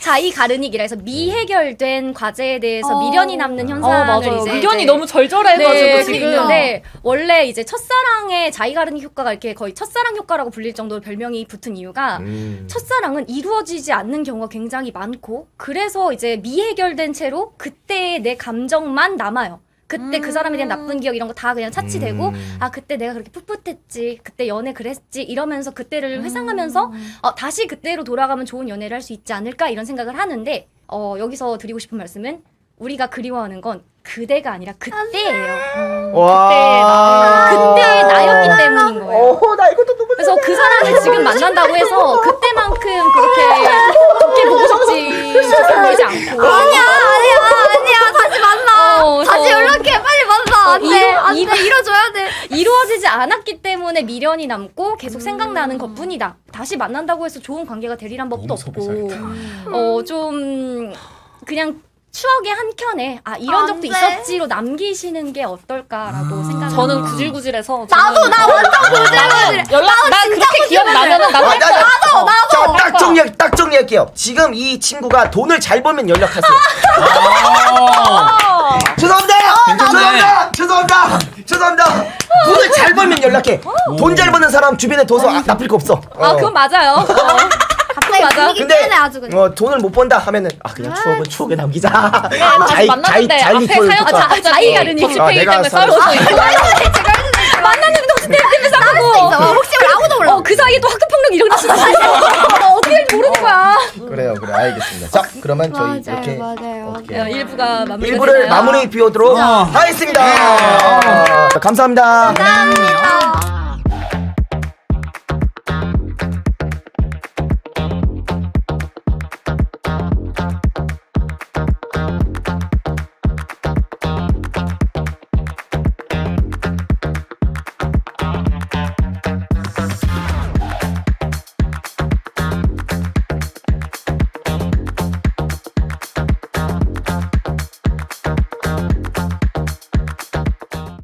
자이가르닉이라 해서 미해결된 과제에 대해서 미련이 남는 현상을 맞아요. 이제 의견이 너무 절절해가지고 네, 지금. 근데 원래 이제 첫사랑의 자이가르닉 효과가 이렇게 거의 첫사랑 효과라고 불릴 정도로 별명이 붙은 이유가 첫사랑은 이루어지지 않는 경우가 굉장히 많고 그래서 이제 미해결된 채로 그때의 내 감정만 남아요. 그때 그 사람에 대한 나쁜 기억 이런 거 다 그냥 차치되고 아 그때 내가 그렇게 풋풋했지 그때 연애 그랬지 이러면서 그때를 회상하면서 다시 그때로 돌아가면 좋은 연애를 할 수 있지 않을까 이런 생각을 하는데 여기서 드리고 싶은 말씀은 우리가 그리워하는 건 그대가 아니라 그때예요. 그때의 나였기 때문인 거예요. 나 이것도 너무 그래서 그 사람을 지금 만난다고 해서 그때만큼 그렇게 좋게 보고 싶지 않고 아니야. 다시 만나. 다시 연락해. 빨리 만나. 안 돼. 이뤄줘야 돼. 이루어지지 않았기 때문에 미련이 남고 계속 생각나는 것뿐이다. 다시 만난다고 해서 좋은 관계가 되리란 법도 없고 좀 그냥 추억의 한 켠에 이런 적도 있었지로 남기시는 게 어떨까라고 생각합니다. 저는 구질구질해서 나 완전 구질구질해. 나 그렇게 기억나면은 나도 할 거야. 자, 딱 정리할게요. 지금 이 친구가 돈을 잘 벌면 연락하세요. 죄송합니다. 돈을 잘 벌면 연락해. 돈 잘 버는 사람 주변에 둬서 나쁠 거 없어. 그건 맞아요. 갑자기 분위기 근데 깨네 아주 그냥. 돈을 못 번다 하면은 그냥 추억에 남기자. 다시 만났는데 앞에 사연 자이가르닉 더치페이 내가 때문에 싸울 수도 있고. 만났는데 혹시 때문에 싸우고 혹시 아무도 몰라. 그 사이에 또 학교폭력 일어날 수도 있어. 어떻게 될지 모르는 거야. 그래요. 알겠습니다. 자, 그러면 저희 이렇게 맞아요. 오케이. 일부가 일부를 마무리 비우도록 하겠습니다. 감사합니다. 감사합니다.